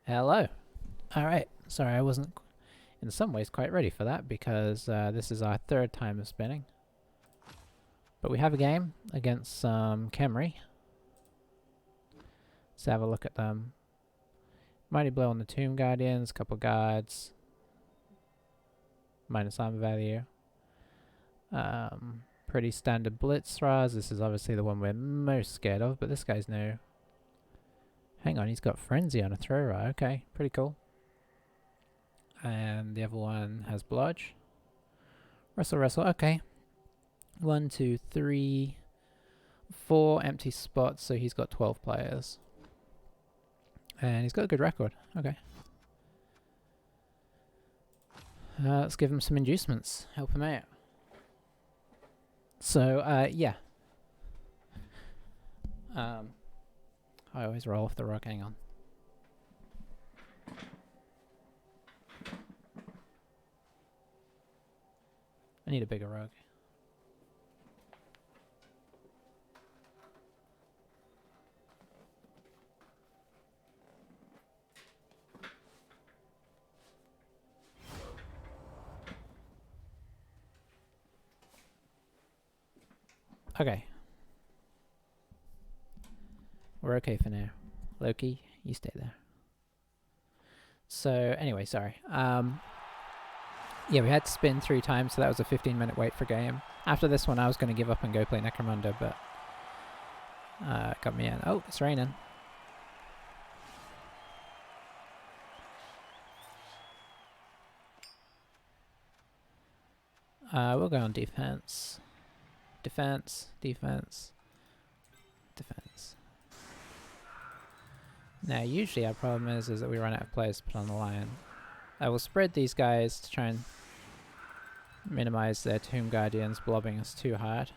Hello. Alright, sorry I wasn't in some ways quite ready for that because this is our third time of spinning. But we have a game against some Khemri. Let's have a look at them. Mighty Blow on the Tomb Guardians, couple guards. Minus armor value. Pretty standard blitz thrust. This is obviously the one we're most scared of, but this guy's new. Hang on, he's got Frenzy on a throw rod. Okay, pretty cool. And the other one has Blodge. Wrestle. Okay. 1, 2, 3, 4 empty spots, so he's got 12 players. And he's got a good record. Okay. Let's give him some inducements. Help him out. So, yeah. I always roll off the rock. Hang on. I need a bigger rug. Okay. We're okay for now. Loki, you stay there. So, anyway, sorry. Yeah, we had to spin 3 times, so that was a 15-minute wait for game. After this one, I was going to give up and go play Necromunda, but it got me in. Oh, it's raining. We'll go on defense. Defense. Now, usually our problem is that we run out of players to put on the line. I will spread these guys to try and minimize their Tomb Guardians blobbing us too hard.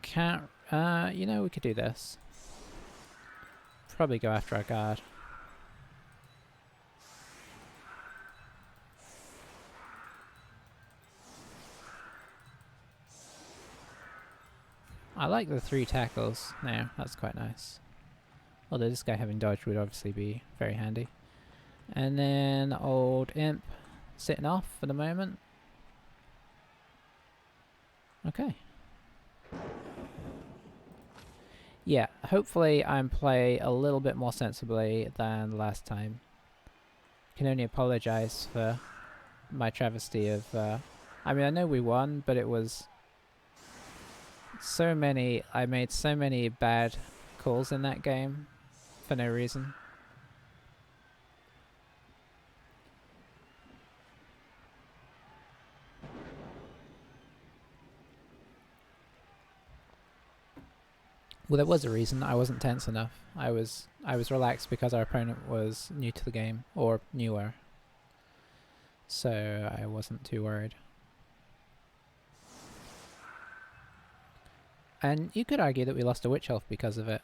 Can't, you know, we could do this. Probably go after our guard. I like the 3 tackles now, that's quite nice. Although this guy having dodge would obviously be very handy. And then old Imp sitting off for the moment. Okay. Yeah, hopefully I'm play a little bit more sensibly than last time. Can only apologize for my travesty of... I mean, I know we won, but it was... I made so many bad calls in that game for no reason. Well, there was a reason. I wasn't tense enough. I was relaxed because our opponent was new to the game, or newer. So I wasn't too worried. And you could argue that we lost a Witch Elf because of it.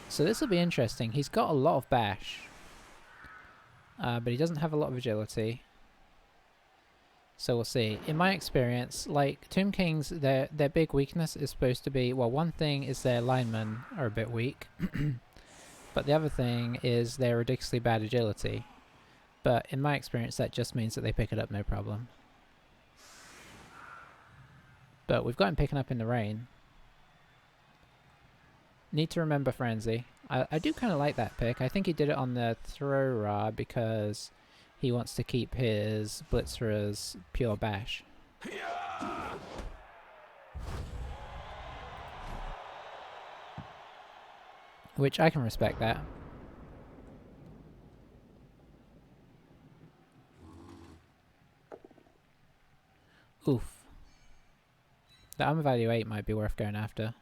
So this will be interesting. He's got a lot of bash. But he doesn't have a lot of agility. So we'll see. In my experience, like, Tomb Kings, their big weakness is supposed to be... Well, one thing is their linemen are a bit weak. But the other thing is their ridiculously bad agility. But in my experience, that just means that they pick it up no problem. But we've got him picking up in the rain. Need to remember Frenzy. I do kind of like that pick. I think he did it on the throw rod because he wants to keep his Blitzer's pure bash. Which I can respect that. Oof. The armor value 8 might be worth going after.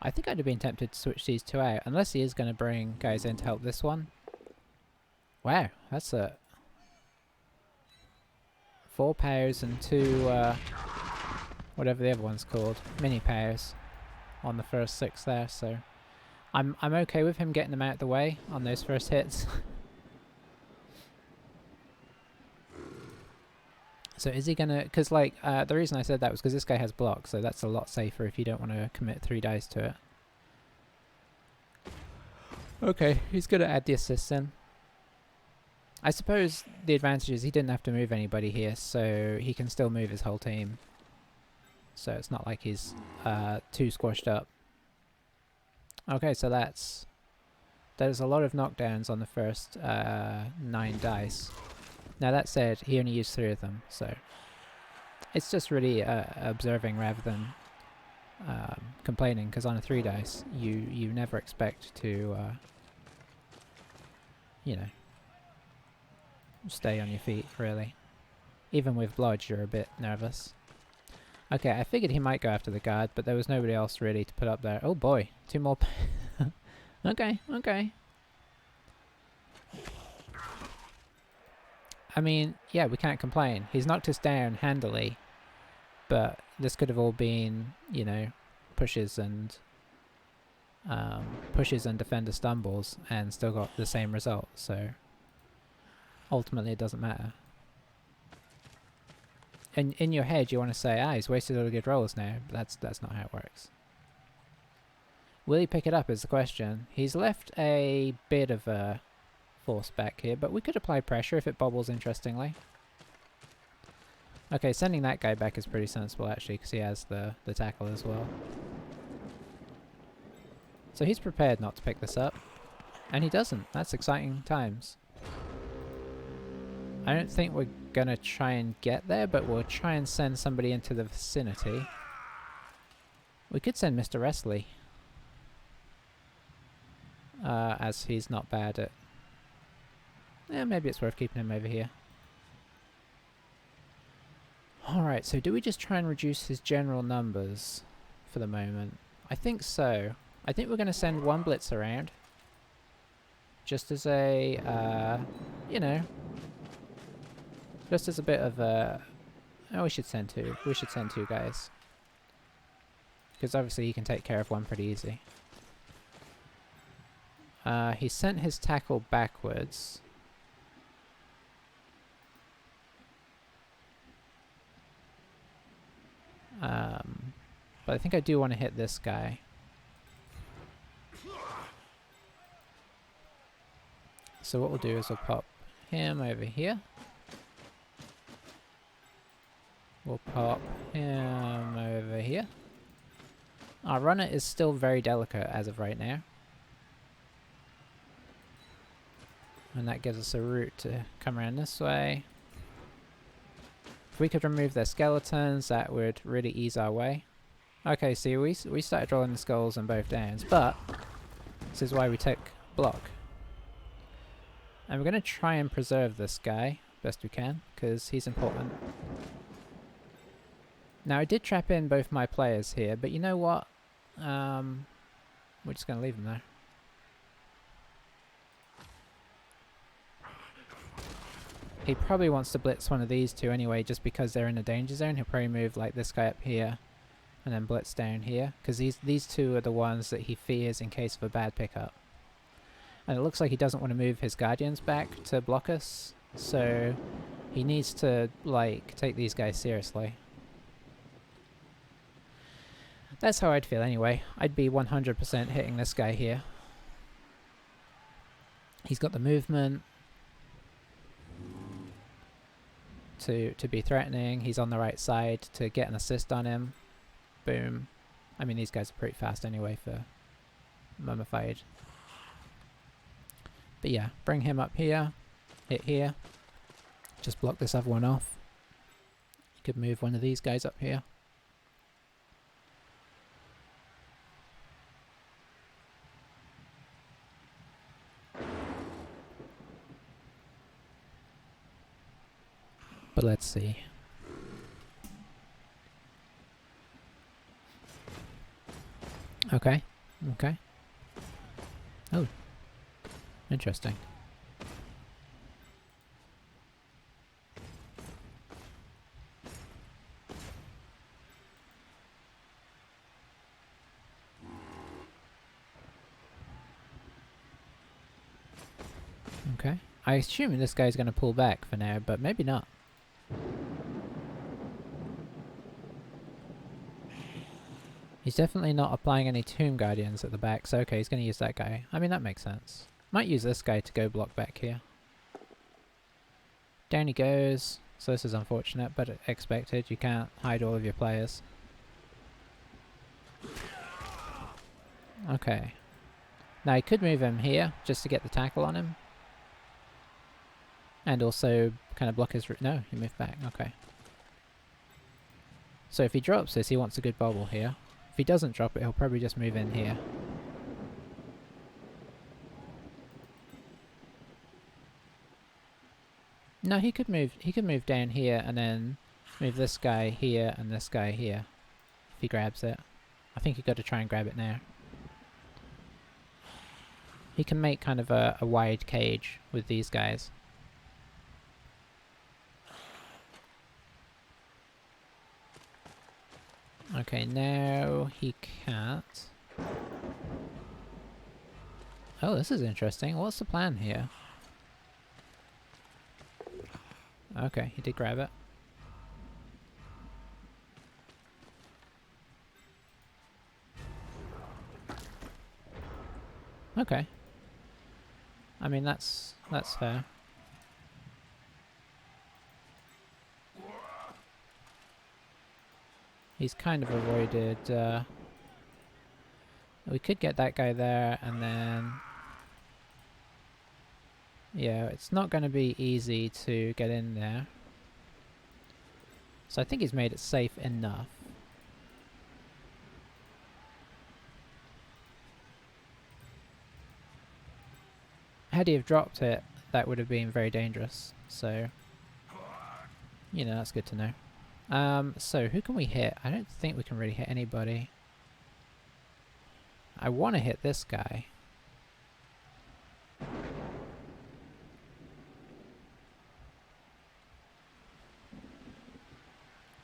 I think I'd have been tempted to switch these 2 out, unless he is going to bring guys in to help this one. Wow, that's a... 4 powers and 2, whatever the other one's called, mini powers. on the first 6 there, so I'm okay with him getting them out of the way on those first hits. So is he gonna, because like the reason I said that was because this guy has block, so that's a lot safer if you don't want to commit 3 dice to it. Okay, he's gonna add the assists in. I suppose the advantage is he didn't have to move anybody here, so he can still move his whole team. So it's not like he's too squashed up. Okay, so there's a lot of knockdowns on the first 9 dice. Now that said, he only used 3 of them, so it's just really observing rather than complaining, because on a 3 dice, you never expect to, you know, stay on your feet, really. Even with blodge, you're a bit nervous. Okay, I figured he might go after the guard, but there was nobody else really to put up there. Oh boy, 2 more. Okay, okay. I mean, yeah, we can't complain. He's knocked us down handily, but this could have all been, you know, pushes and defender stumbles, and still got the same result. So ultimately, it doesn't matter. And in your head, you want to say, "Ah, he's wasted all the good rolls now." But that's not how it works. Will he pick it up? Is the question. He's left a bit of a force back here, but we could apply pressure if it bobbles. Interestingly. Okay, sending that guy back is pretty sensible actually, because he has the tackle as well. So he's prepared not to pick this up, and he doesn't. That's exciting times. I don't think we're gonna try and get there, but we'll try and send somebody into the vicinity. We could send Mr. Wrestley, as he's not bad at... Yeah, maybe it's worth keeping him over here. Alright, so do we just try and reduce his general numbers for the moment? I think so. I think we're going to send 1 blitz around. Just as a, you know, just as a bit of a... Oh, we should send 2. We should send 2 guys. Because obviously he can take care of 1 pretty easy. He sent his tackle backwards. But I think I do want to hit this guy. So what we'll do is we'll pop him over here. We'll pop him over here. Our runner is still very delicate as of right now. And that gives us a route to come around this way. If we could remove their skeletons, that would really ease our way. Okay, see, we started rolling the skulls on both downs, but this is why we take block. And we're going to try and preserve this guy best we can, because he's important. Now, I did trap in both my players here, but you know what? We're just going to leave them there. He probably wants to blitz one of these 2 anyway, just because they're in a danger zone. He'll probably move like this guy up here, and then blitz down here, because these 2 are the ones that he fears in case of a bad pickup. And it looks like he doesn't want to move his guardians back to block us, so he needs to, like, take these guys seriously. That's how I'd feel anyway. I'd be 100% hitting this guy here. He's got the movement to be threatening. He's on the right side to get an assist on him. Boom. I mean, these guys are pretty fast anyway for mummified. But yeah, bring him up here. Hit here. Just block this other one off. You could move one of these guys up here. But let's see. Okay. Okay. Oh. Interesting. Okay. I assume this guy's going to pull back for now, but maybe not. He's definitely not applying any Tomb Guardians at the back, so okay, he's going to use that guy. I mean, that makes sense. Might use this guy to go block back here. Down he goes. So this is unfortunate, but expected. You can't hide all of your players. Okay. Now he could move him here, just to get the tackle on him. And also kind of block his route. No, he moved back. Okay. So if he drops this, he wants a good bobble here. If he doesn't drop it, he'll probably just move in here. No, he could move down here and then move this guy here and this guy here. If he grabs it. I think you've got to try and grab it now. He can make kind of a wide cage with these guys. Okay, now he can't. Oh, this is interesting. What's the plan here? Okay, he did grab it. Okay. I mean, that's fair. He's kind of avoided... we could get that guy there and then... Yeah, it's not going to be easy to get in there. So I think he's made it safe enough. Had he have dropped it, that would have been very dangerous. So, you know, that's good to know. So who can we hit? I don't think we can really hit anybody. I want to hit this guy.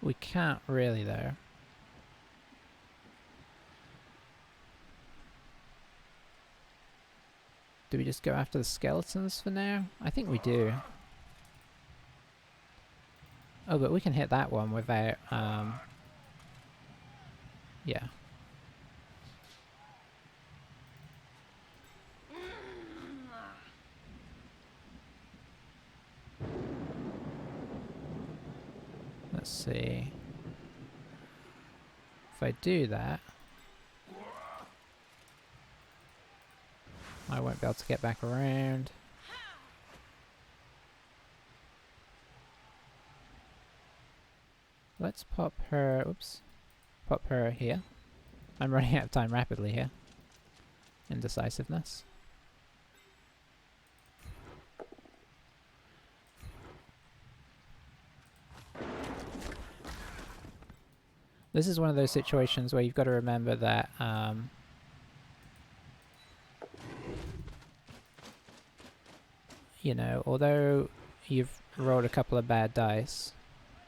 We can't really though. Do we just go after the skeletons for now? I think we do. Oh, but we can hit that one without, yeah. Let's see. If I do that, I won't be able to get back around. Let's pop her, oops, pop her here. I'm running out of time rapidly here. Indecisiveness. This is one of those situations where you've got to remember that you know, although you've rolled a couple of bad dice,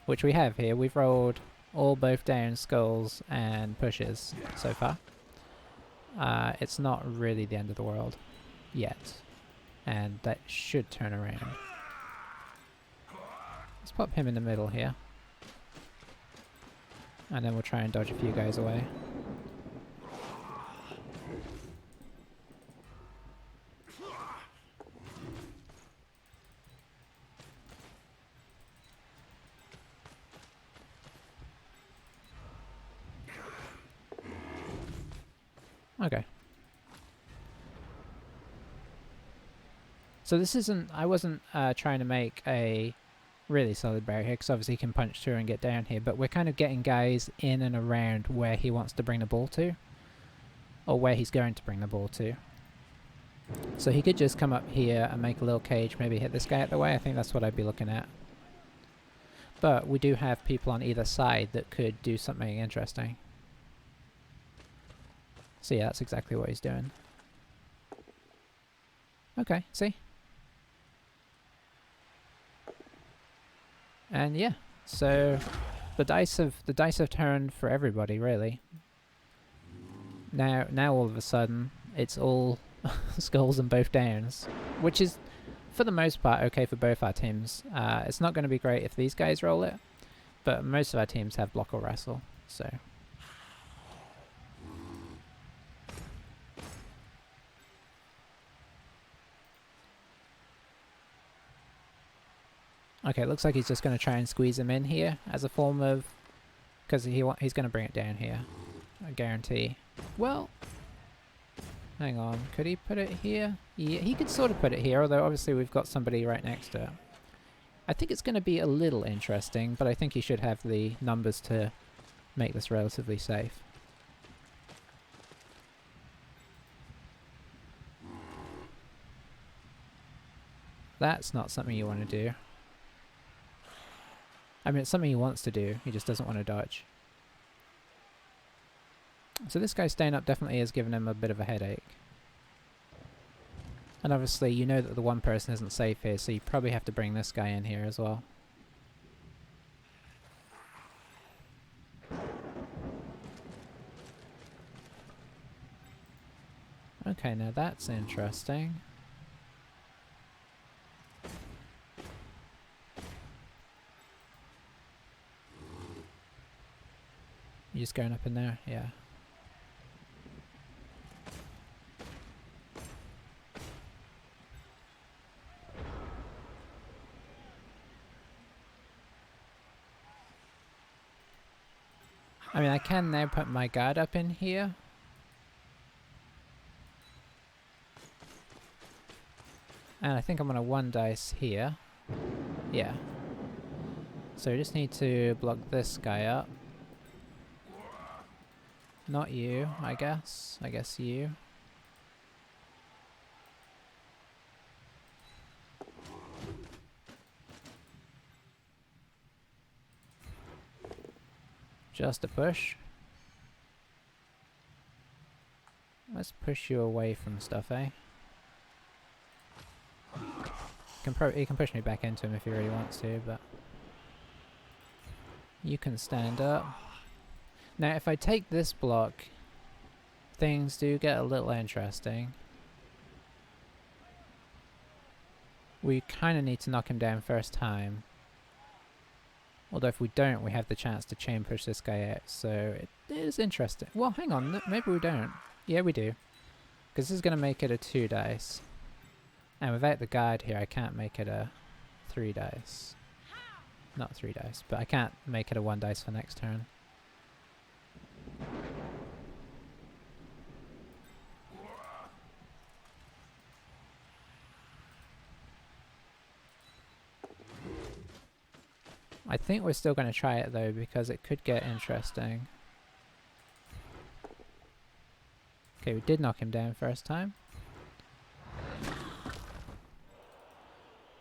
which we have here, we've rolled all both down skulls and pushes so far. It's not really the end of the world yet, and that should turn around. Let's pop him in the middle here. And then we'll try and dodge a few guys away. Okay. So this isn't... I wasn't trying to make a really solid barrier here, because obviously he can punch through and get down here, but we're kind of getting guys in and around where he wants to bring the ball to, or where he's going to bring the ball to. So he could just come up here and make a little cage, maybe hit this guy out the way. I think that's what I'd be looking at. But we do have people on either side that could do something interesting. So yeah, that's exactly what he's doing. Okay, see? And yeah, so the dice have turned for everybody, really. Now all of a sudden it's all skulls and both downs, which is for the most part, okay for both our teams. It's not going to be great if these guys roll it, but most of our teams have block or wrestle, so... Okay, it looks like he's just going to try and squeeze him in here as a form of... Because he's going to bring it down here. I guarantee. Well... Hang on, could he put it here? Yeah, he could sort of put it here, although obviously we've got somebody right next to it. I think it's going to be a little interesting, but I think he should have the numbers to make this relatively safe. That's not something you want to do. I mean, it's something he wants to do, he just doesn't want to dodge. So this guy staying up definitely has given him a bit of a headache. And obviously you know that the one person isn't safe here, so you probably have to bring this guy in here as well. Okay, now that's interesting. You just going up in there? Yeah. I mean, I can now put my guard up in here. And I think I'm gonna one dice here. Yeah. So we just need to block this guy up. Not you, I guess. I guess you. Just a push. Let's push you away from stuff, eh? He can push me back into him if he really wants to, but... You can stand up. Now, if I take this block, things do get a little interesting. We kind of need to knock him down first time. Although if we don't, we have the chance to chain push this guy out, so it is interesting. Well, hang on, maybe we don't. Yeah, we do. Because this is going to make it a 2 dice. And without the guard here, I can't make it a 3 dice. Not 3 dice, but I can't make it a 1 dice for next turn. I think we're still going to try it though, because it could get interesting. Okay, we did knock him down first time.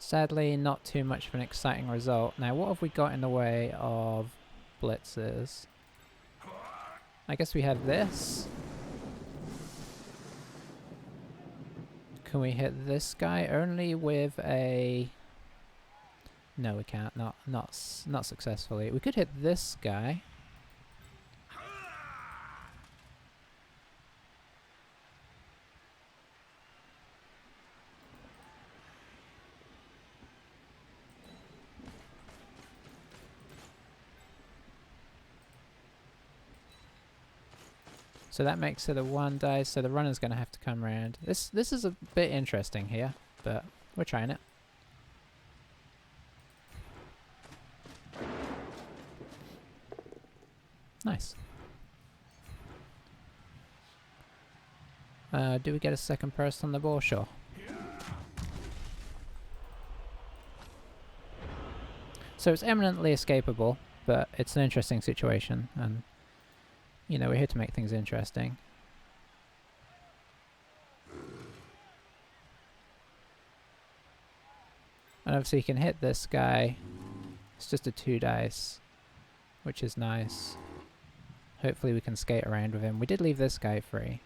Sadly, not too much of an exciting result. Now, what have we got in the way of blitzes? I guess we have this. Can we hit this guy only with a... No, we can't. Not successfully. We could hit this guy. So that makes it a 1 dice, so the runner's going to have to come around. This is a bit interesting here, but we're trying it. Nice. Do we get a second person on the ball? Sure. So it's eminently escapable, but it's an interesting situation, and you know, we're here to make things interesting. And obviously you can hit this guy. It's just a 2 dice, which is nice. Hopefully we can skate around with him. We did leave this guy free,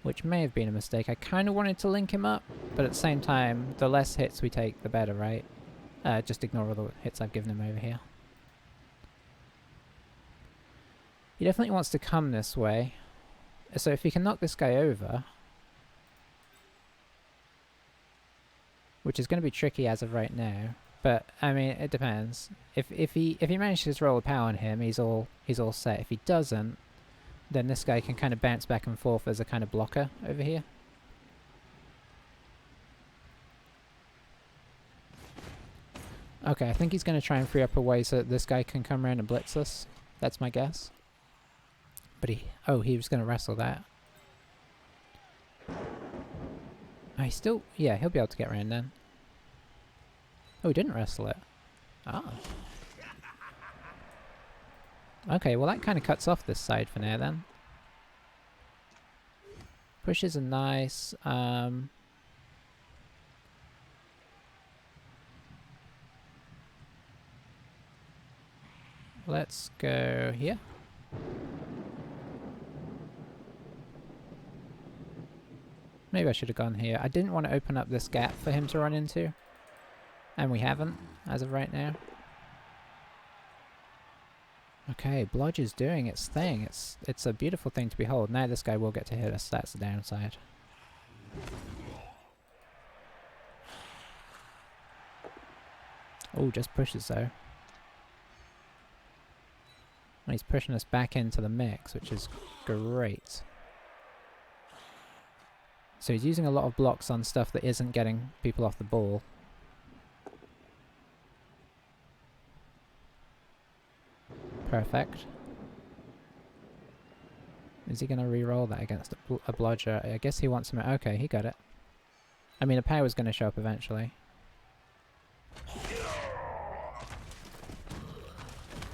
which may have been a mistake. I kind of wanted to link him up, but at the same time, the less hits we take, the better, right? Just ignore all the hits I've given him over here. He definitely wants to come this way. So if he can knock this guy over... which is going to be tricky as of right now. But I mean, it depends. If he manages to roll a power on him, he's all set. If he doesn't, then this guy can kind of bounce back and forth as a kind of blocker over here. Okay, I think he's going to try and free up a way so that this guy can come around and blitz us. That's my guess. But he was going to wrestle that. Oh, yeah, he'll be able to get around then. Oh, he didn't wrestle it. Oh. Okay, well that kind of cuts off this side for now then. Pushes are nice. Let's go here. Maybe I should have gone here. I didn't want to open up this gap for him to run into. And we haven't, as of right now. Okay, Blodge is doing its thing. It's a beautiful thing to behold. Now this guy will get to hit us. That's the downside. Oh, just pushes though. He's pushing us back into the mix, which is great. So he's using a lot of blocks on stuff that isn't getting people off the ball. Perfect. Is he going to re-roll that against a blodger? I guess he wants him. Okay, he got it. I mean, a power's going to show up eventually.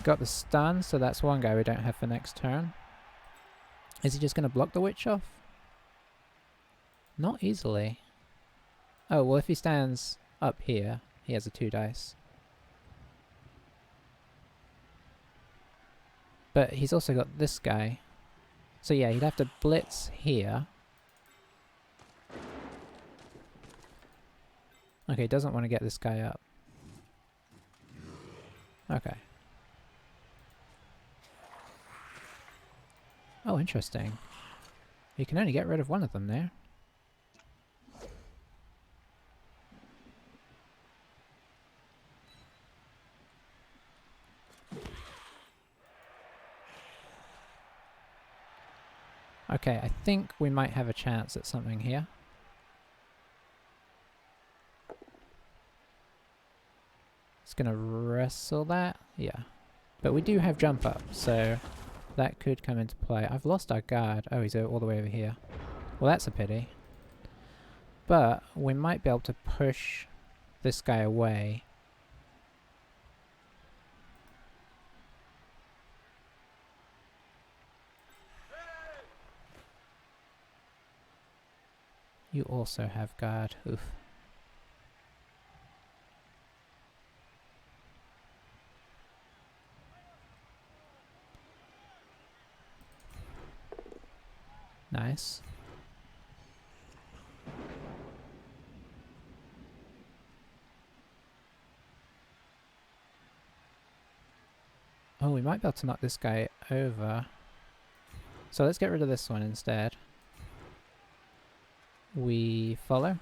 Got the stun, so that's one guy we don't have for next turn. Is he just going to block the witch off? Not easily. Oh, well if he stands up here, he has a 2 dice. But he's also got this guy. So yeah, he'd have to blitz here. Okay, he doesn't want to get this guy up. Okay. Oh, interesting. You can only get rid of one of them there. Okay, I think we might have a chance at something here. It's gonna wrestle that? Yeah. But we do have jump up, so that could come into play. I've lost our guard. Oh, he's all the way over here. Well, that's a pity. But we might be able to push this guy away. You also have guard. Oof. Nice. Oh, we might be able to knock this guy over. So let's get rid of this one instead. We follow.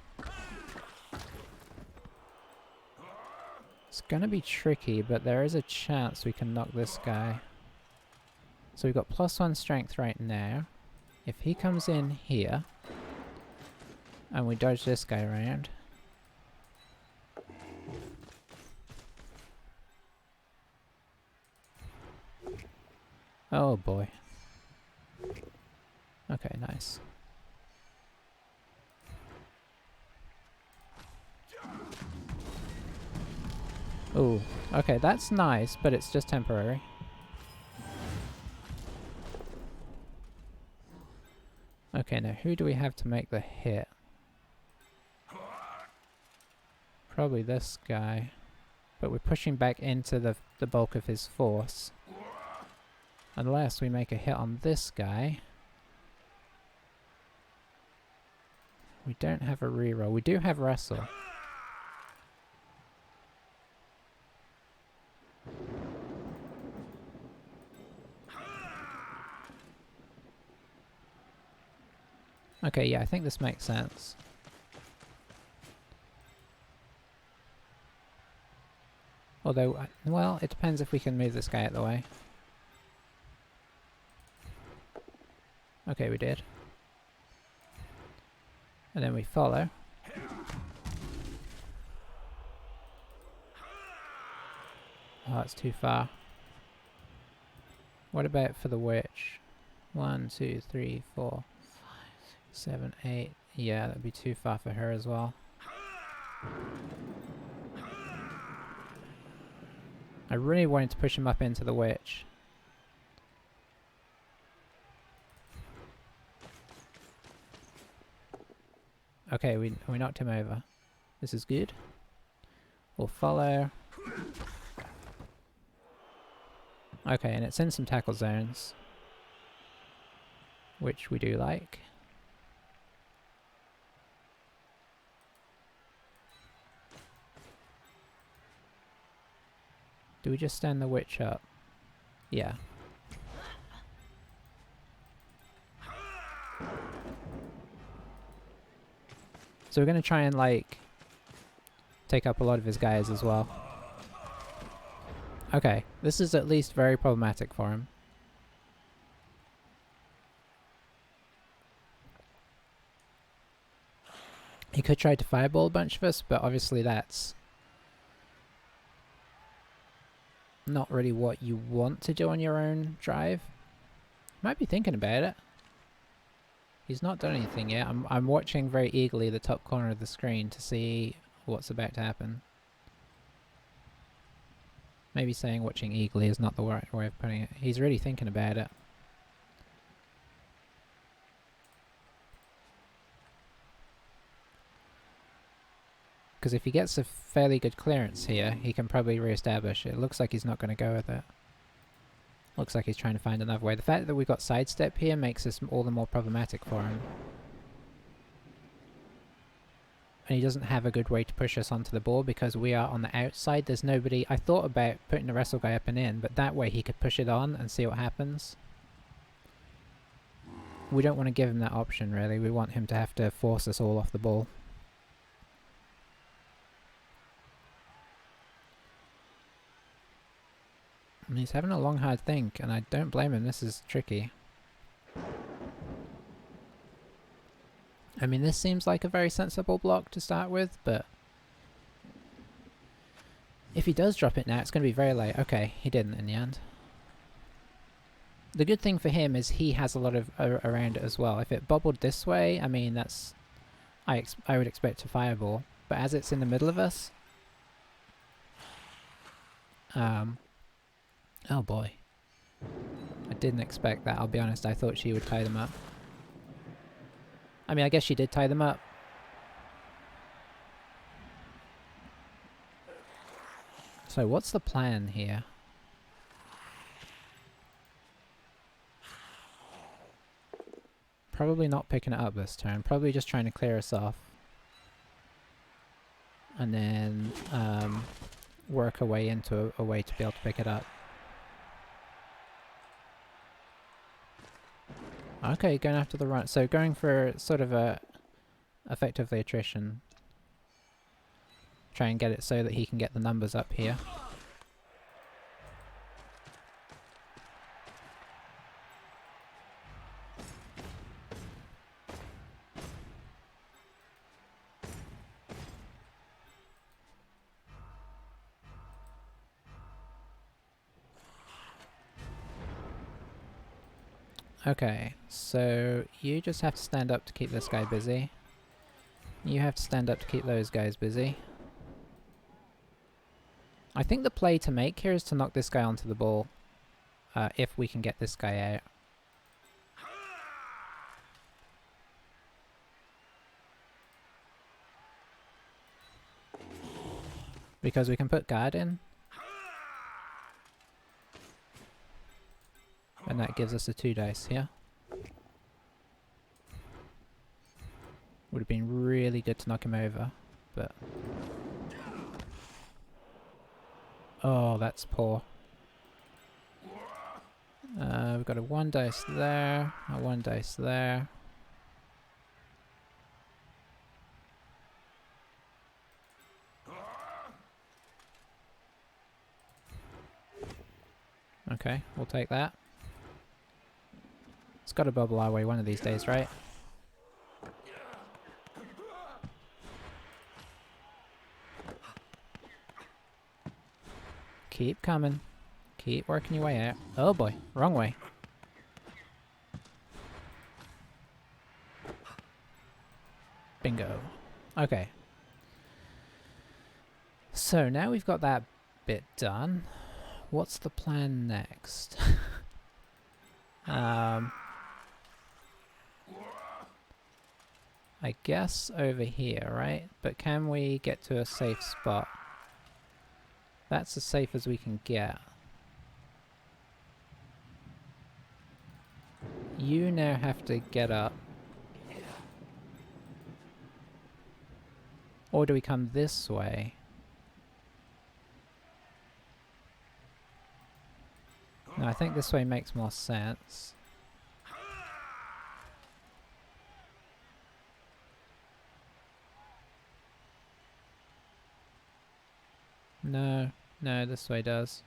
It's gonna be tricky, but there is a chance we can knock this guy. So we've got +1 strength right now. If he comes in here, and we dodge this guy around. Oh boy. Okay, nice. Oh, okay, that's nice, but it's just temporary. Okay, now who do we have to make the hit? Probably this guy. But we're pushing back into the bulk of his force. Unless we make a hit on this guy. We don't have a reroll. We do have wrestle. Okay, yeah, I think this makes sense. Although, well, it depends if we can move this guy out of the way. Okay, we did. And then we follow. Oh, that's too far. What about for the witch? 1, 2, 3, 4, 5, 7, 8. Yeah, that'd be too far for her as well. I really wanted to push him up into the witch. Okay, we knocked him over. This is good. We'll follow. Okay, and it's in some tackle zones, which we do like. Do we just stand the witch up? Yeah. So we're going to try and, like, take up a lot of his guys as well. Okay, this is at least very problematic for him. He could try to fireball a bunch of us, but obviously that's not really what you want to do on your own drive. Might be thinking about it. He's not done anything yet. I'm watching very eagerly the top corner of the screen to see what's about to happen. Maybe saying watching eagerly is not the right way of putting it. He's really thinking about it. Because if he gets a fairly good clearance here, he can probably re-establish it. It looks like he's not going to go with it. Looks like he's trying to find another way. The fact that we've got sidestep here makes this all the more problematic for him. And he doesn't have a good way to push us onto the ball because we are on the outside. There's nobody... I thought about putting the wrestle guy up and in, but that way he could push it on and see what happens. We don't want to give him that option, really. We want him to have to force us all off the ball. And he's having a long, hard think, and I don't blame him. This is tricky. I mean, this seems like a very sensible block to start with, but if he does drop it now, it's going to be very late. Okay, he didn't in the end. The good thing for him is he has a lot of around it as well. If it bobbled this way, I mean, that's... I would expect a fireball. But as it's in the middle of us... oh boy. I didn't expect that, I'll be honest. I thought she would tie them up. I mean, I guess she did tie them up. So what's the plan here? Probably not picking it up this turn. Probably just trying to clear us off. And then work our way into a way to be able to pick it up. Okay, going after the run. So going for sort of a effectively attrition. Try and get it so that he can get the numbers up here. Okay, so you just have to stand up to keep this guy busy. You have to stand up to keep those guys busy. I think the play to make here is to knock this guy onto the ball, if we can get this guy out. Because we can put guard in. And that gives us a 2 dice here. Would have been really good to knock him over, but... oh, that's poor. We've got a 1 dice there, a 1 dice there. Okay, we'll take that. It's got to bubble our way one of these days, right? Keep coming. Keep working your way out. Oh boy, wrong way. Bingo. Okay. So now we've got that bit done. What's the plan next? I guess over here, right? But can we get to a safe spot? That's as safe as we can get. You now have to get up. Or do we come this way? No, I think this way makes more sense. No, no, this way does.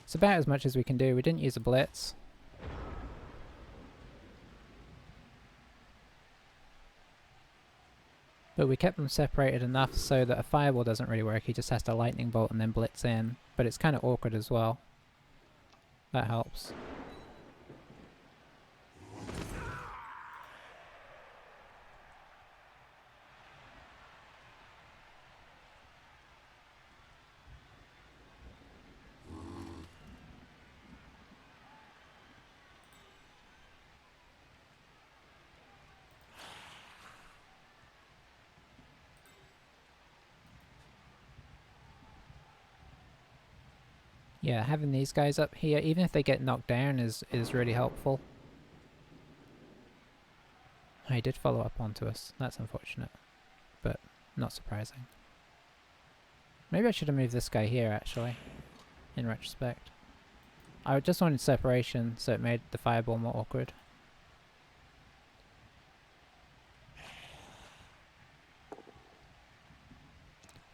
It's about as much as we can do. We didn't use a blitz. But we kept them separated enough so that a fireball doesn't really work. He just has to lightning bolt and then blitz in. But it's kind of awkward as well. That helps. Yeah, having these guys up here, even if they get knocked down, is really helpful. Oh, he did follow up onto us. That's unfortunate, but not surprising. Maybe I should have moved this guy here, actually, in retrospect. I just wanted separation, so it made the fireball more awkward.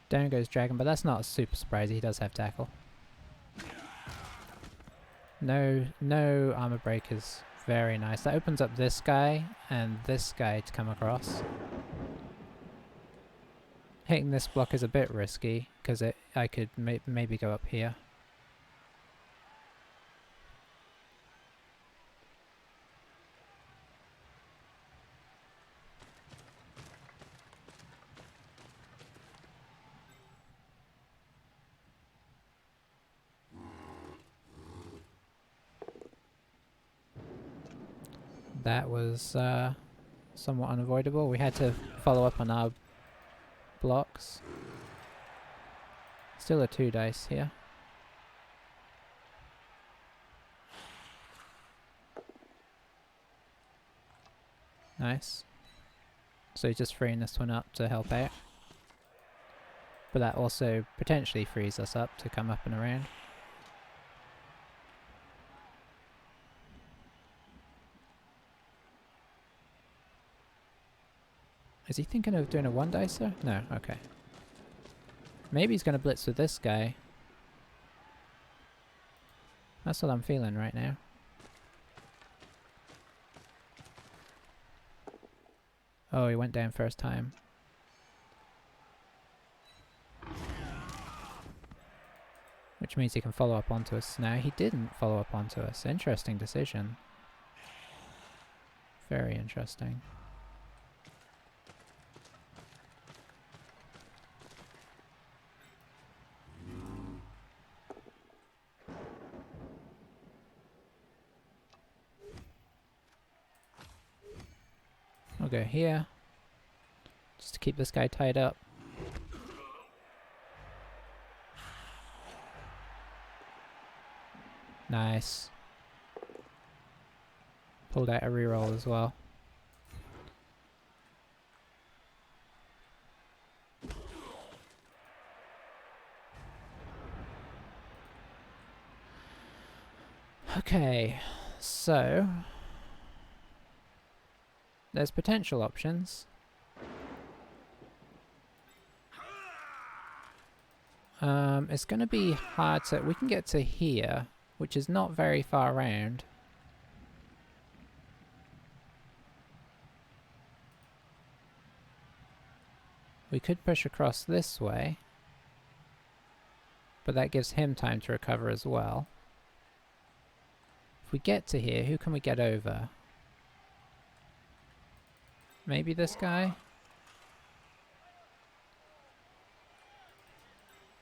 Down goes Dragon, but that's not super surprising. He does have tackle. No armor break is very nice. That opens up this guy and this guy to come across. Hitting this block is a bit risky because I could maybe go up here. That was somewhat unavoidable. We had to follow up on our blocks. Still a 2 dice here. Nice. So he's just freeing this one up to help out. But that also potentially frees us up to come up and around. Is he thinking of doing a 1-dicer? No, okay. Maybe he's going to blitz with this guy. That's what I'm feeling right now. Oh, he went down first time. Which means he can follow up onto us now. He didn't follow up onto us. Interesting decision. Very interesting. We'll go here, just to keep this guy tied up. Nice. Pulled out a reroll as well. Okay, so there's potential options. It's going to be hard to... We can get to here, which is not very far around. We could push across this way, but that gives him time to recover as well. If we get to here, who can we get over? Maybe this guy?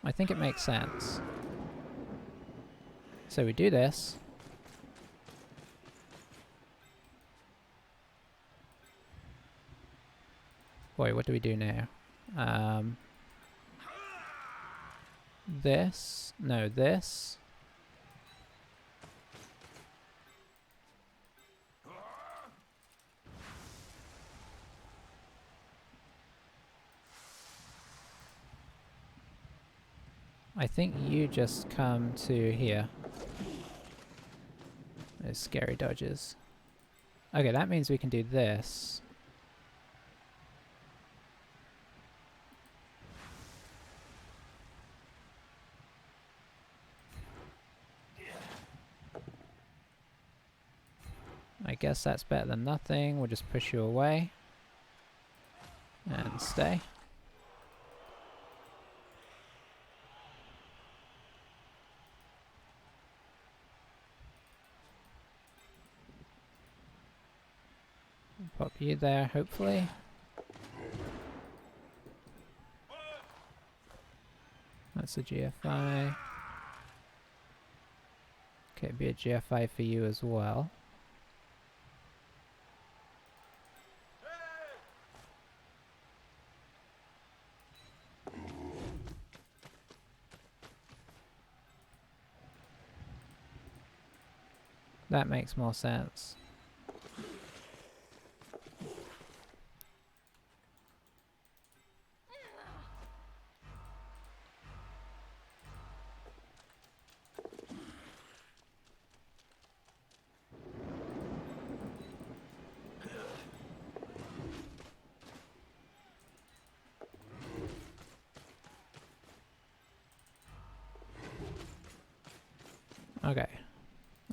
I think it makes sense. So we do this. Boy, what do we do now? This? No, this. I think you just come to here. Those scary dodges. Okay, that means we can do this. I guess that's better than nothing. We'll just push you away. And stay. Pop you there, hopefully. That's a GFI. Okay, be a GFI for you as well. That makes more sense. Okay.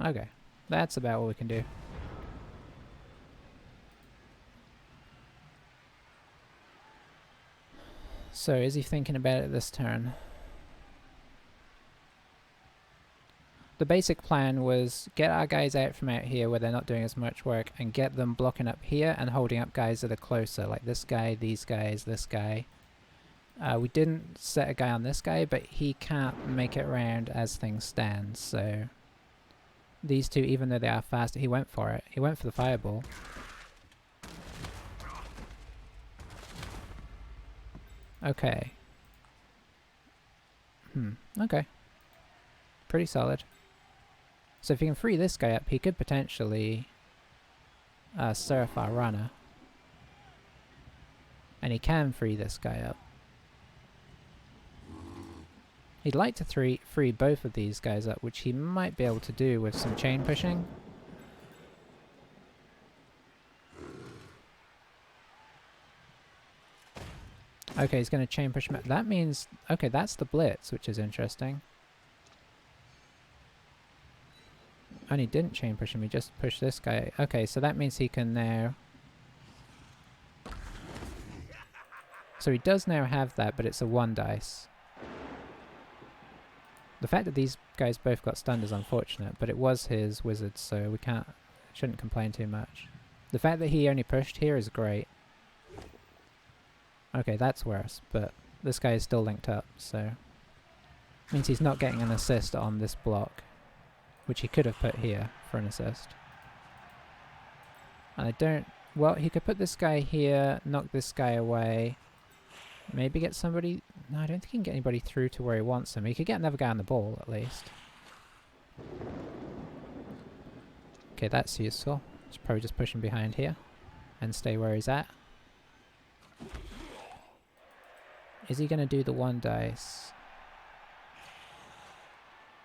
Okay. That's about what we can do. So, is he thinking about it this turn? The basic plan was get our guys out from out here where they're not doing as much work and get them blocking up here and holding up guys that are closer, like this guy, these guys, this guy. We didn't set a guy on this guy, but he can't make it around as things stand, so... These two, even though they are faster, he went for it. He went for the fireball. Okay. Okay. Pretty solid. So if you can free this guy up, he could potentially surf our runner. And he can free this guy up. He'd like to free both of these guys up, which he might be able to do with some chain pushing. Okay, he's going to chain push him up. That means... Okay, that's the blitz, which is interesting. And he didn't chain push him, he just pushed this guy. Okay, so that means he can now... So he does now have that, but it's a 1 dice. The fact that these guys both got stunned is unfortunate, but it was his wizard, so we shouldn't complain too much. The fact that he only pushed here is great. Okay, that's worse, but this guy is still linked up, so... Means he's not getting an assist on this block, which he could have put here for an assist. And I don't... Well, he could put this guy here, knock this guy away, maybe get somebody... No, I don't think he can get anybody through to where he wants him. He could get another guy on the ball, at least. Okay, that's useful. Should probably just push him behind here and stay where he's at. Is he going to do the 1 dice?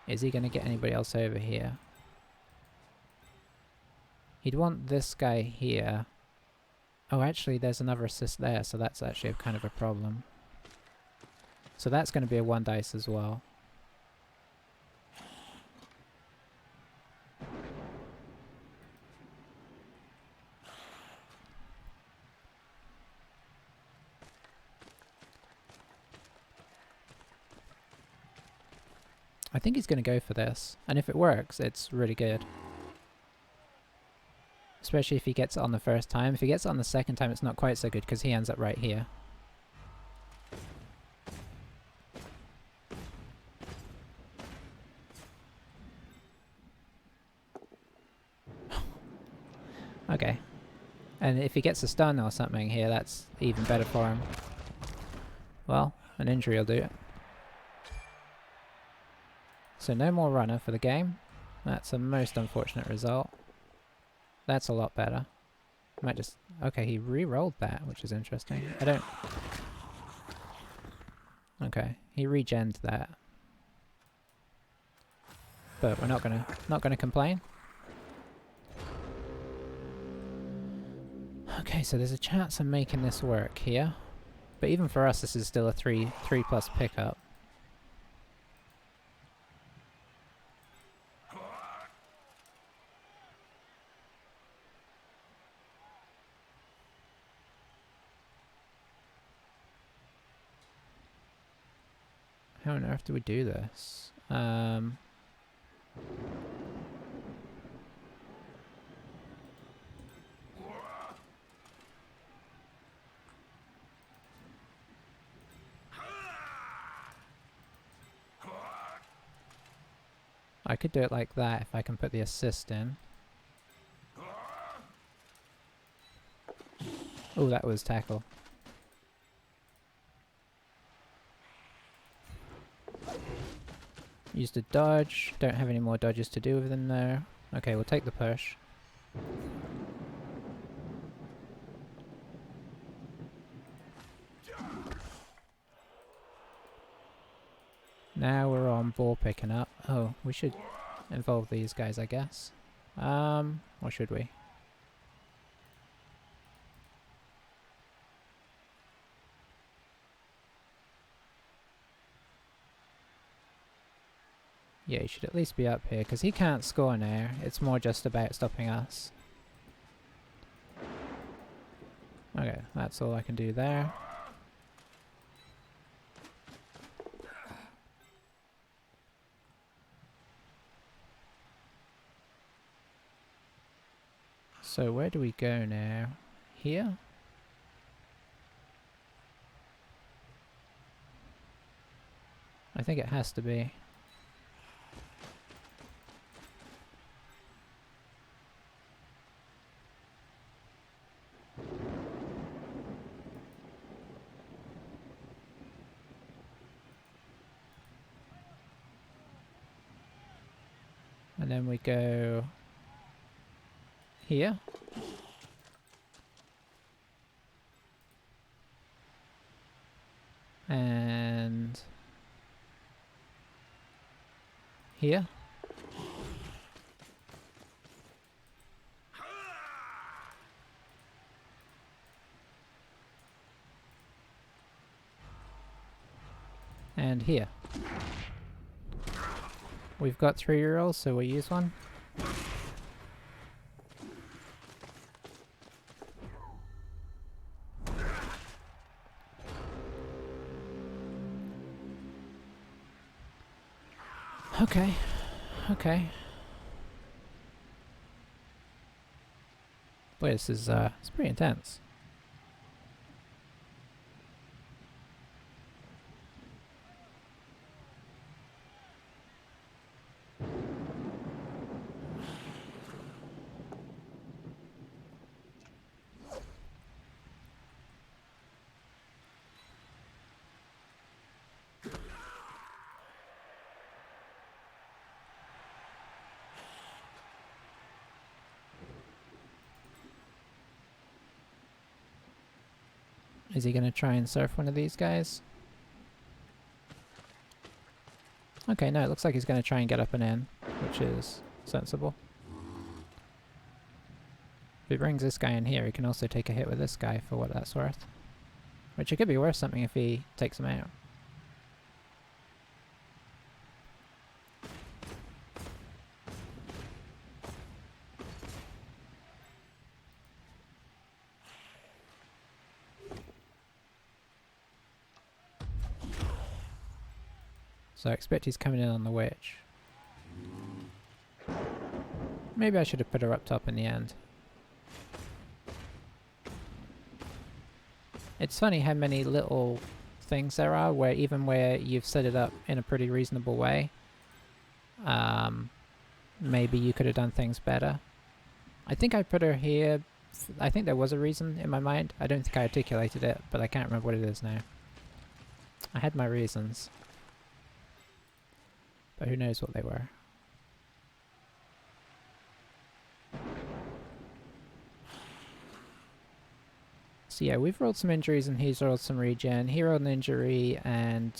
Is he going to get anybody else over here? He'd want this guy here. Oh, actually, there's another assist there, so that's actually kind of a problem. So that's going to be a 1 dice as well. I think he's going to go for this, and if it works, it's really good. Especially if he gets it on the first time. If he gets it on the second time, it's not quite so good because he ends up right here. Okay. And if he gets a stun or something here, that's even better for him. Well, an injury will do it. So no more runner for the game. That's a most unfortunate result. That's a lot better. Might just... Okay, he re-rolled that, which is interesting. I don't... Okay, he regened that. But we're not gonna complain. Okay, so there's a chance of making this work here. But even for us, this is still a 3+ pickup. How on earth do we do this? I could do it like that if I can put the assist in. Oh, that was tackle. Used a dodge. Don't have any more dodges to do with them there. Okay, we'll take the push. Now we're on ball picking up. Oh, we should involve these guys, I guess. Or should we? Yeah, he should at least be up here, because he can't score now. It's more just about stopping us. Okay, that's all I can do there. So where do we go now? Here? I think it has to be. And then we go here. And here. And here. We've got 3 rerolls, so we'll use one. Okay. Okay. Boy, this is it's pretty intense. Is he going to try and surf one of these guys? Okay, no, it looks like he's going to try and get up and in, which is sensible. If he brings this guy in here, he can also take a hit with this guy for what that's worth. Which it could be worth something if he takes him out. So I expect he's coming in on the witch. Maybe I should have put her up top in the end. It's funny how many little things there are where even where you've set it up in a pretty reasonable way, maybe you could have done things better. I think I put her here. I think there was a reason in my mind. I don't think I articulated it, but I can't remember what it is now. I had my reasons. But who knows what they were. So yeah, we've rolled some injuries and he's rolled some regen. He rolled an injury and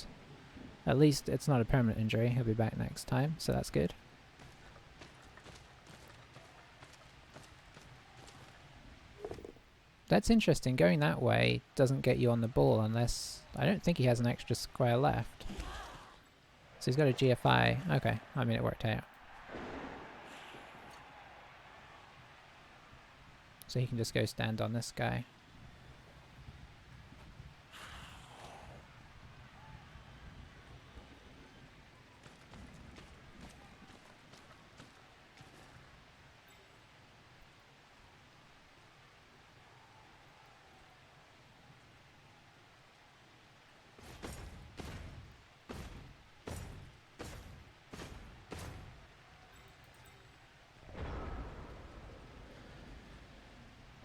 at least it's not a permanent injury. He'll be back next time, so that's good. That's interesting. Going that way doesn't get you on the ball unless... I don't think he has an extra square left. So he's got a GFI. Okay, I mean it worked out. So he can just go stand on this guy.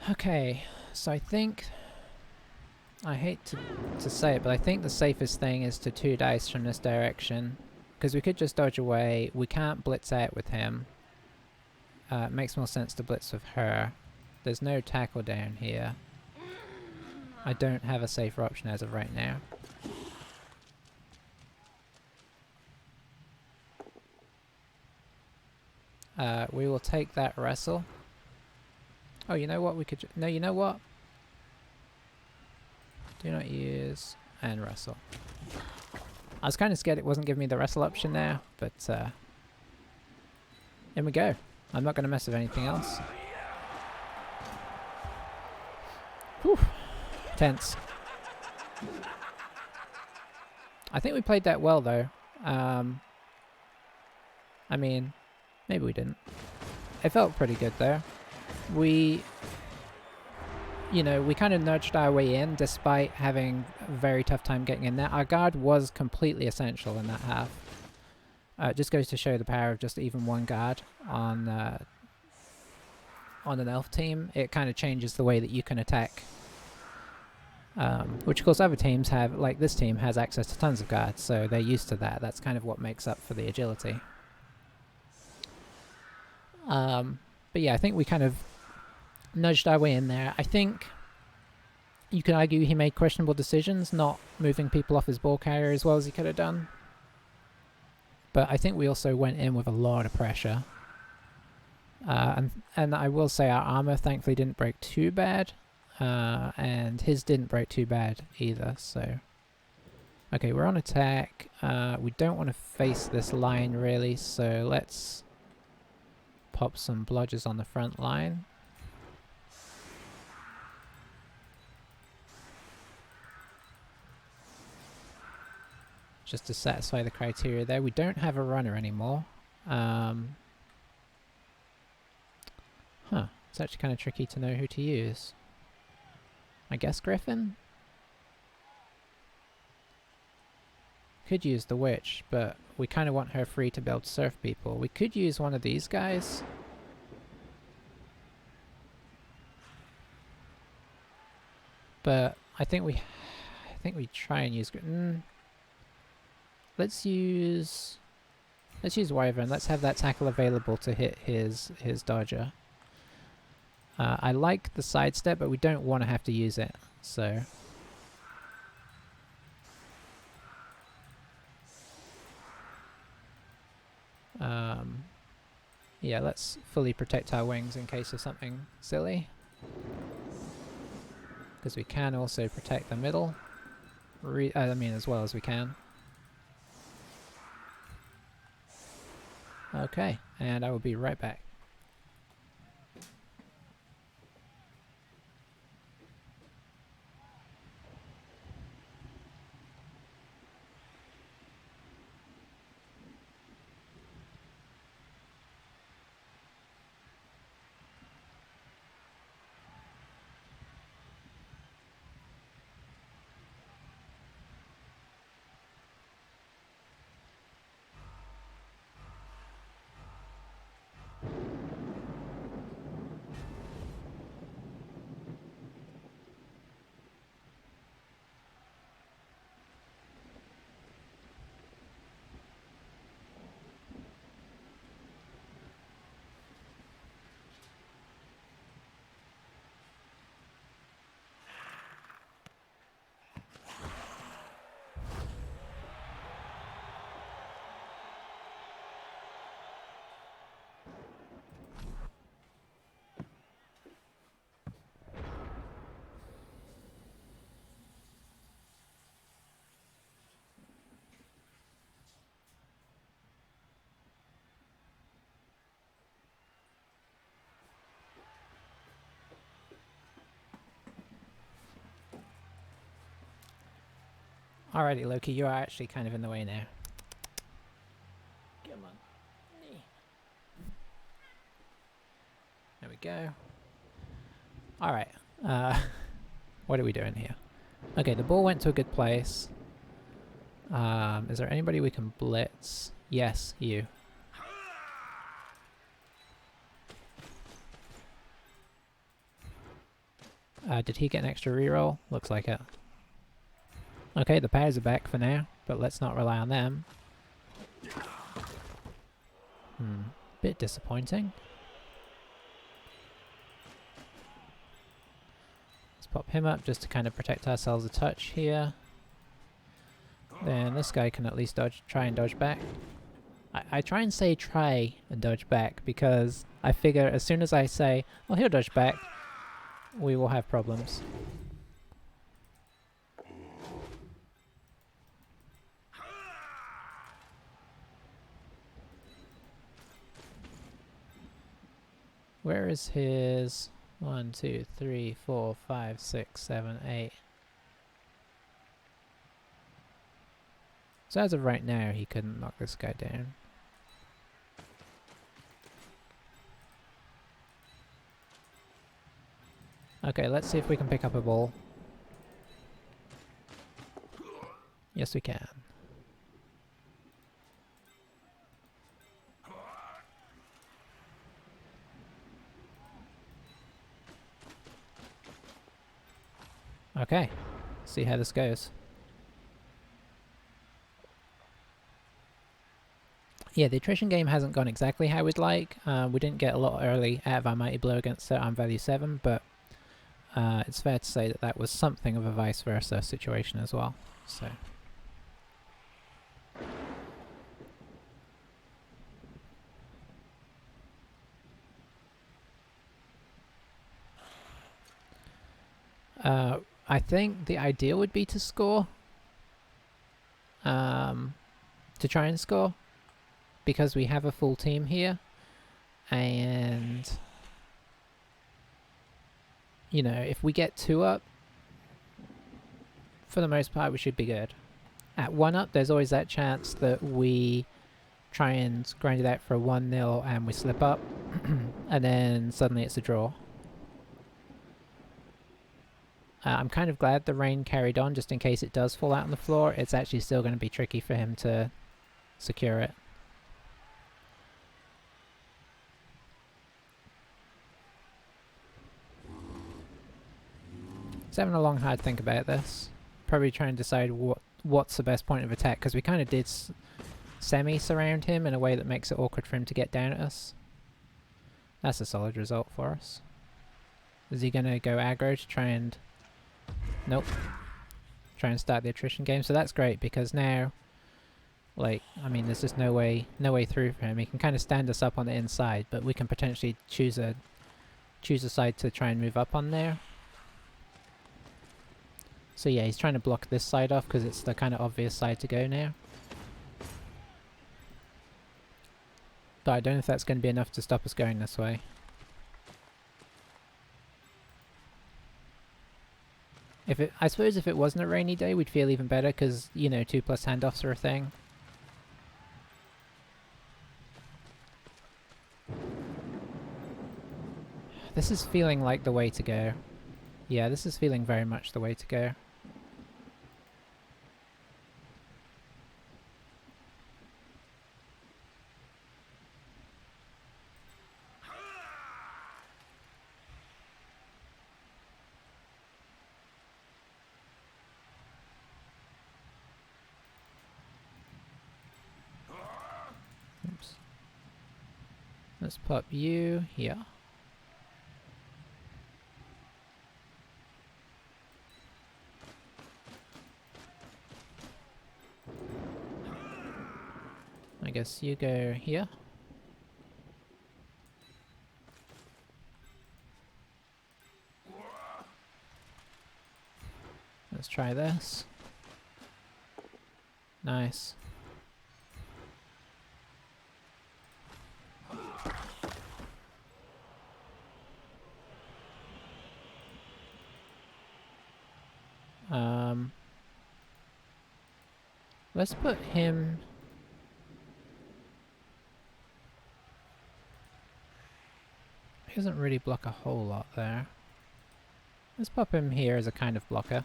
Okay, so I think, I hate to say it, but I think the safest thing is to 2 dice from this direction, because we could just dodge away. We can't blitz out with him. It makes more sense to blitz with her. There's no tackle down here. I don't have a safer option as of right now. We will take that wrestle. Oh, you know what? We could... No, you know what? Do not use and wrestle. I was kind of scared it wasn't giving me the wrestle option now, but in we go. I'm not going to mess with anything else. Whew. Tense. I think we played that well, though. I mean, maybe we didn't. It felt pretty good, though. We, you know, we kind of nudged our way in despite having a very tough time getting in there. Our guard was completely essential in that half. It just goes to show the power of just even one guard on an elf team. It kind of changes the way that you can attack. Which of course other teams have, like this team has access to tons of guards, so they're used to that. That's kind of what makes up for the agility. But yeah, I think we kind of nudged our way in there. I think you could argue he made questionable decisions, not moving people off his ball carrier as well as he could have done. But I think we also went in with a lot of pressure. And I will say our armor thankfully didn't break too bad. And his didn't break too bad either, so... Okay, we're on attack. We don't want to face this line really, so let's pop some blodgers on the front line. Just to satisfy the criteria there. We don't have a runner anymore. It's actually kind of tricky to know who to use. I guess Griffin? Could use the witch, but we kind of want her free to be able to surf people. We could use one of these guys. But I think we try and use... Let's use Wyvern. Let's have that tackle available to hit his dodger. I like the sidestep, but we don't want to have to use it. So Yeah, let's fully protect our wings in case of something silly. Because we can also protect the middle. I mean, as well as we can. Okay, and I will be right back. Alrighty, Loki, you are actually kind of in the way now. Come on. There we go. Alright, what are we doing here? Okay, the ball went to a good place. Is there anybody we can blitz? Yes, you. Did he get an extra reroll? Looks like it. Okay, the powers are back for now, but let's not rely on them. Bit disappointing. Let's pop him up just to kind of protect ourselves a touch here. Then this guy can at least try and dodge back. I try and say try and dodge back because I figure as soon as I say, oh, he'll dodge back, we will have problems. Where is his 1, 2, 3, 4, 5, 6, 7, 8? So as of right now, he couldn't knock this guy down. Okay, let's see if we can pick up a ball. Yes, we can. Okay, see how this goes. Yeah, the attrition game hasn't gone exactly how we'd like. We didn't get a lot early out of our Mighty Blow against Arm Value 7, but it's fair to say that that was something of a vice versa situation as well. So. I think the ideal would be to score. To try and score. Because we have a full team here. And... you know, if we get 2 up, for the most part we should be good. At 1 up, there's always that chance that we try and grind it out for a 1-0 and we slip up. And then suddenly it's a draw. I'm kind of glad the rain carried on just in case it does fall out on the floor. It's actually still going to be tricky for him to secure it. He's having a long hard think about this. Probably trying to decide what's the best point of attack, because we kind of did semi-surround him in a way that makes it awkward for him to get down at us. That's a solid result for us. Is he going to go aggro to try and... Nope. Try and start the attrition game. So that's great because now Like, I mean, there's just no way through for him. He can kind of stand us up on the inside, but we can potentially choose a side to try and move up on there. So yeah, he's trying to block this side off because it's the kind of obvious side to go now. But I don't know if that's going to be enough to stop us going this way. I suppose if it wasn't a rainy day, we'd feel even better because, you know, 2+ handoffs are a thing. This is feeling like the way to go. Yeah, this is feeling very much the way to go. Oops. Let's pop you here. I guess you go here. Let's try this. Nice. Let's put him... He doesn't really block a whole lot there. Let's pop him here as a kind of blocker.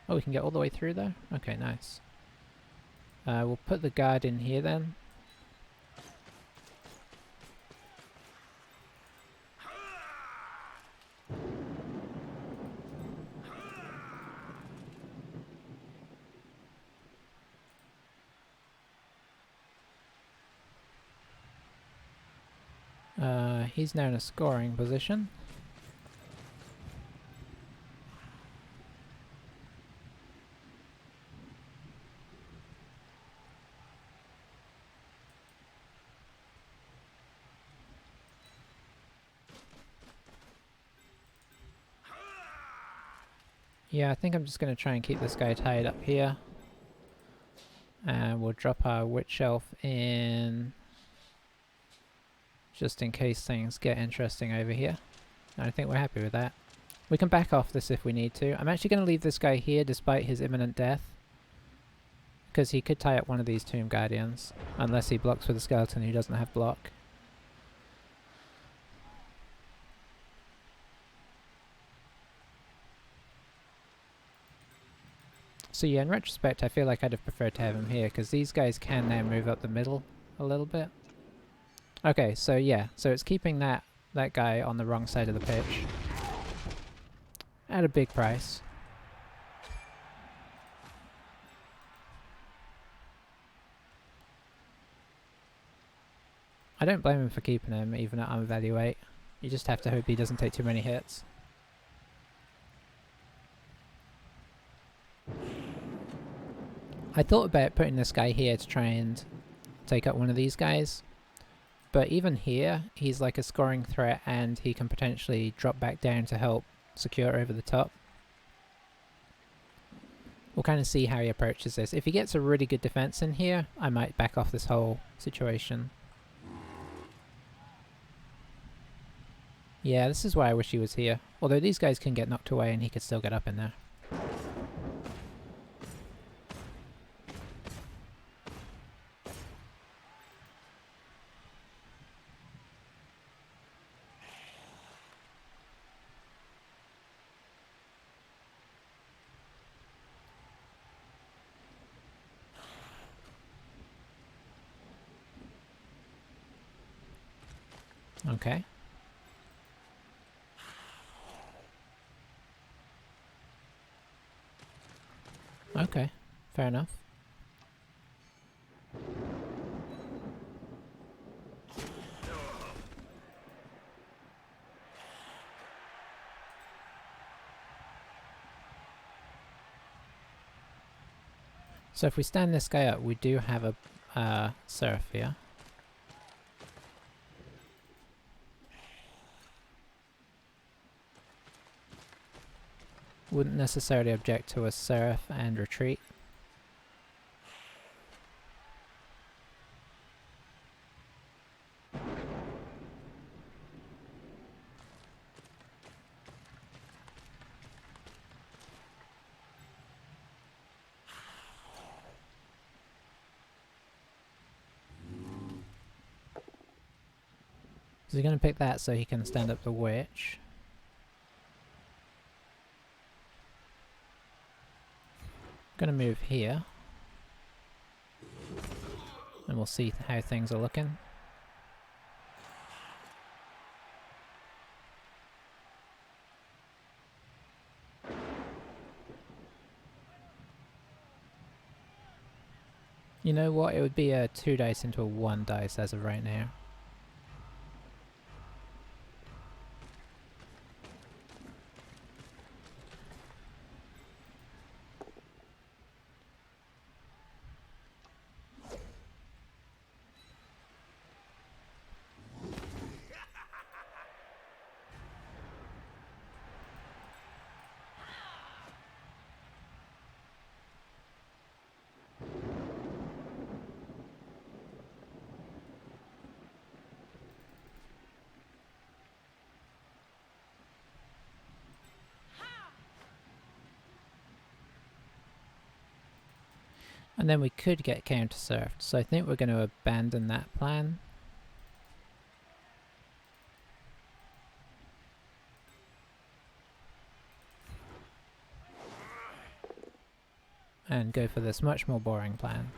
Oh, we can get all the way through there? Okay, nice. We'll put the guard in here then. He's now in a scoring position. Yeah, I think I'm just going to try and keep this guy tied up here. And we'll drop our witch elf in just in case things get interesting over here. And I think we're happy with that. We can back off this if we need to. I'm actually going to leave this guy here despite his imminent death. Because he could tie up one of these Tomb Guardians. Unless he blocks with a skeleton who doesn't have block. So yeah, in retrospect, I feel like I'd have preferred to have him here, because these guys can now move up the middle a little bit. Okay, so yeah, so it's keeping that guy on the wrong side of the pitch. At a big price. I don't blame him for keeping him, even at unevaluate. You just have to hope he doesn't take too many hits. I thought about putting this guy here to try and take up one of these guys. But even here, he's like a scoring threat and he can potentially drop back down to help secure over the top. We'll kind of see how he approaches this. If he gets a really good defense in here, I might back off this whole situation. Yeah, this is why I wish he was here. Although these guys can get knocked away and he could still get up in there. Okay. Okay, fair enough. So if we stand this guy up, we do have a Seraph here. Wouldn't necessarily object to a Seraph and retreat. So he's going to pick that so he can stand up the witch. Going to move here. And we'll see how things are looking. You know what? It would be a 2 dice into a 1 dice as of right now. And then we could get counter-surfed, so I think we're going to abandon that plan. And go for this much more boring plan.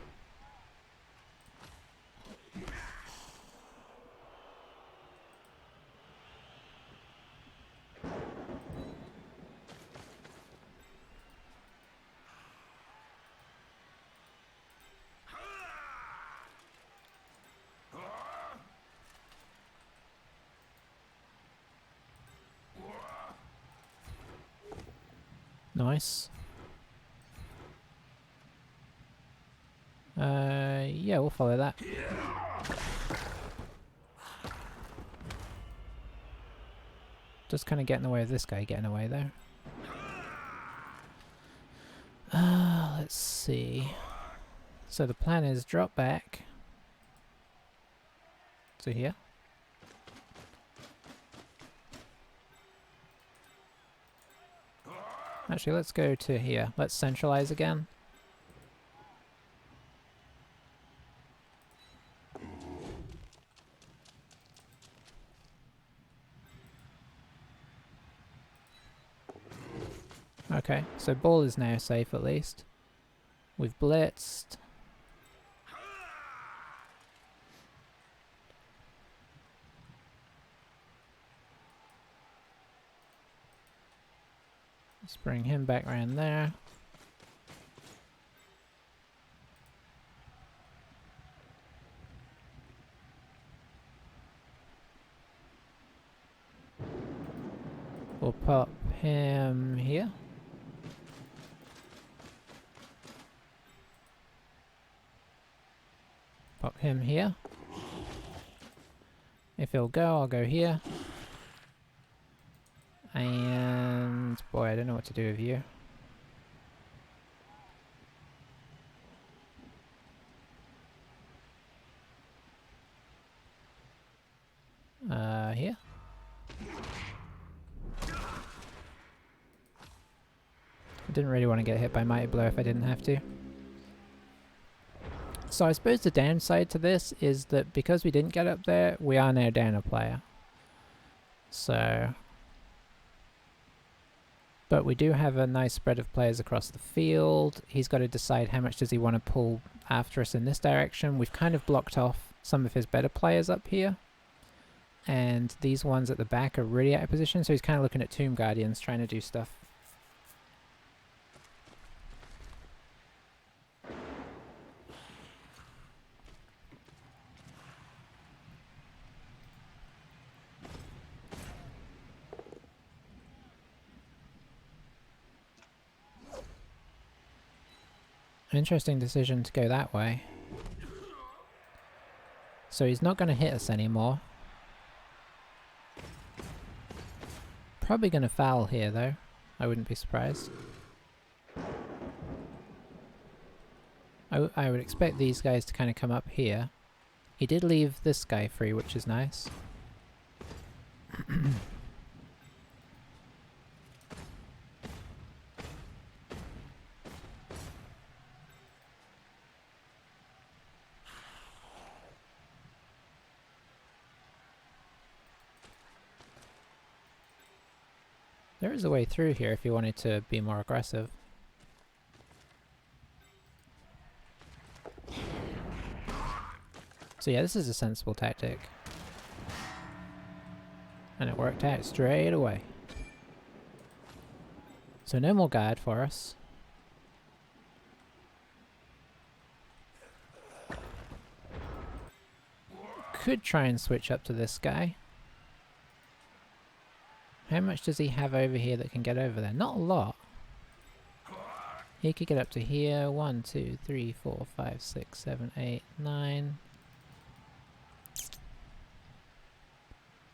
Nice. Yeah, we'll follow that. Just kind of get in the way of this guy getting away there. Let's see. So the plan is drop back to here. Actually, let's go to here. Let's centralize again. Okay, so ball is now safe at least. We've blitzed. Let's bring him back around there. We'll pop him here. Pop him here. If he'll go, I'll go here. And boy, I don't know what to do with you. Here. I didn't really want to get hit by Mighty Blow if I didn't have to. So I suppose the downside to this is that because we didn't get up there, we are now down a player. So... But we do have a nice spread of players across the field. He's got to decide how much does he want to pull after us in this direction. We've kind of blocked off some of his better players up here. And these ones at the back are really out of position, so he's kind of looking at Tomb Guardians, trying to do stuff. Interesting decision to go that way. So he's not going to hit us anymore. Probably going to foul here though. I wouldn't be surprised. I would expect these guys to kind of come up here. He did leave this guy free, which is nice. There is a way through here if you wanted to be more aggressive. So yeah, this is a sensible tactic. And it worked out straight away. So no more guard for us. Could try and switch up to this guy. How much does he have over here that can get over there? Not a lot. He could get up to here. 1, 2, 3, 4, 5, 6, 7, 8, 9.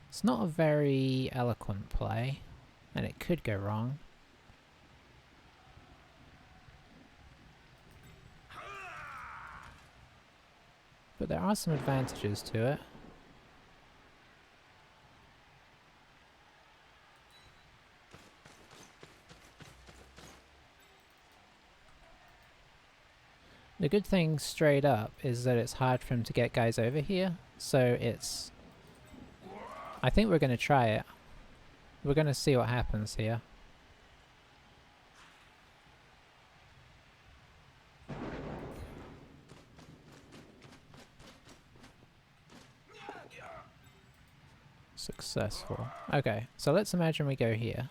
It's not a very eloquent play, and it could go wrong. But there are some advantages to it. The good thing straight up is that it's hard for him to get guys over here, so it's... I think we're going to try it. We're going to see what happens here. Successful. Okay, so let's imagine we go here.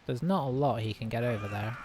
There's not a lot he can get over there.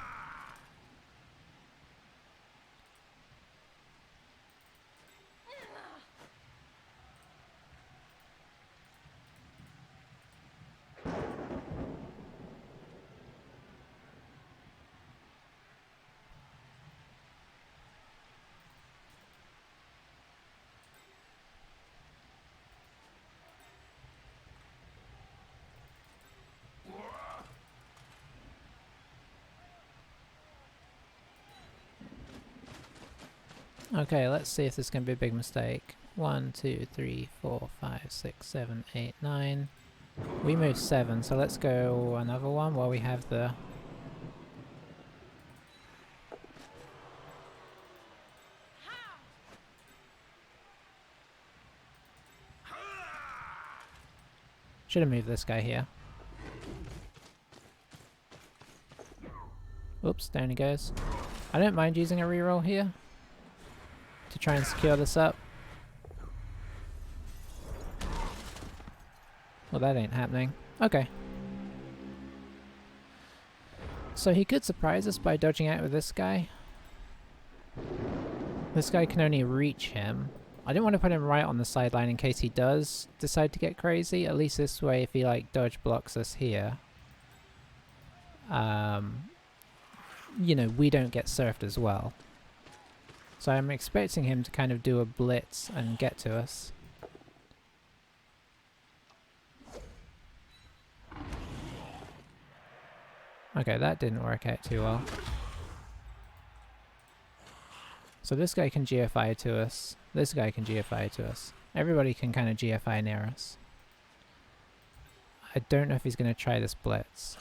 Okay, let's see if this is going to be a big mistake. 1, 2, 3, 4, 5, 6, 7, 8, 9. We moved 7, so let's go another one while we have the... Should have moved this guy here. Oops, down he goes. I don't mind using a reroll here to try and secure this up. Well, that ain't happening. Okay. So he could surprise us by dodging out with this guy. This guy can only reach him. I didn't want to put him right on the sideline in case he does decide to get crazy. At least this way, if he like dodge blocks us here, you know, we don't get surfed as well. So I'm expecting him to kind of do a blitz and get to us. Okay, that didn't work out too well. So this guy can GFI to us. This guy can GFI to us. Everybody can kind of GFI near us. I don't know if he's going to try this blitz.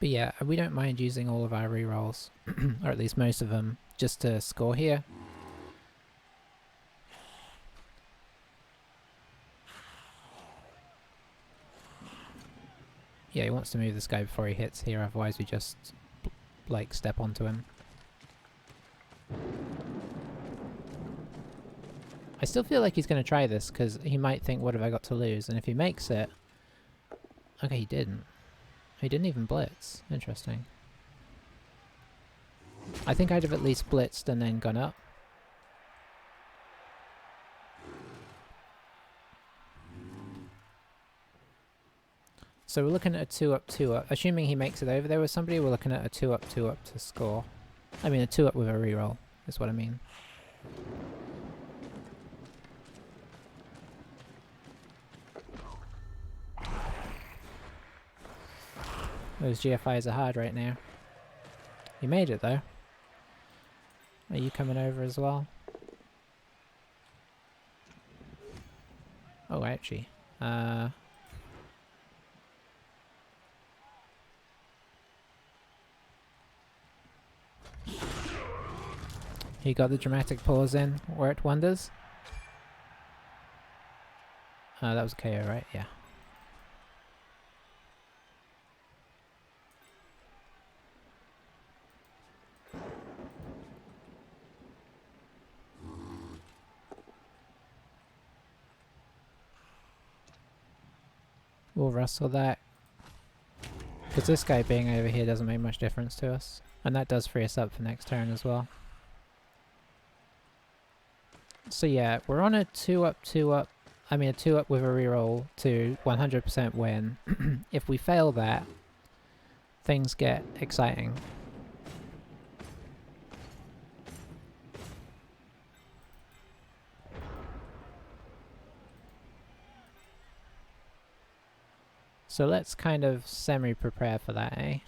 But yeah, we don't mind using all of our rerolls, or at least most of them, just to score here. Yeah, he wants to move this guy before he hits here, otherwise we just, like, step onto him. I still feel like he's going to try this, because he might think, what have I got to lose? And if he makes it... Okay, he didn't. He didn't even blitz. Interesting. I think I'd have at least blitzed and then gone up. So we're looking at a 2-up, 2-up. Assuming he makes it over there with somebody, we're looking at a 2-up, 2-up to score. I mean, a 2-up with a reroll, is what I mean. Those GFIs are hard right now. You made it, though. Are you coming over as well? Oh, ouchie. He got the dramatic pause in, worked wonders. That was a KO, right? Yeah. We'll wrestle that. Because this guy being over here doesn't make much difference to us. And that does free us up for next turn as well. So yeah, we're on a 2-up, 2-up. I mean a 2-up with a reroll to 100% win. If we fail that, things get exciting. So let's kind of semi-prepare for that, eh?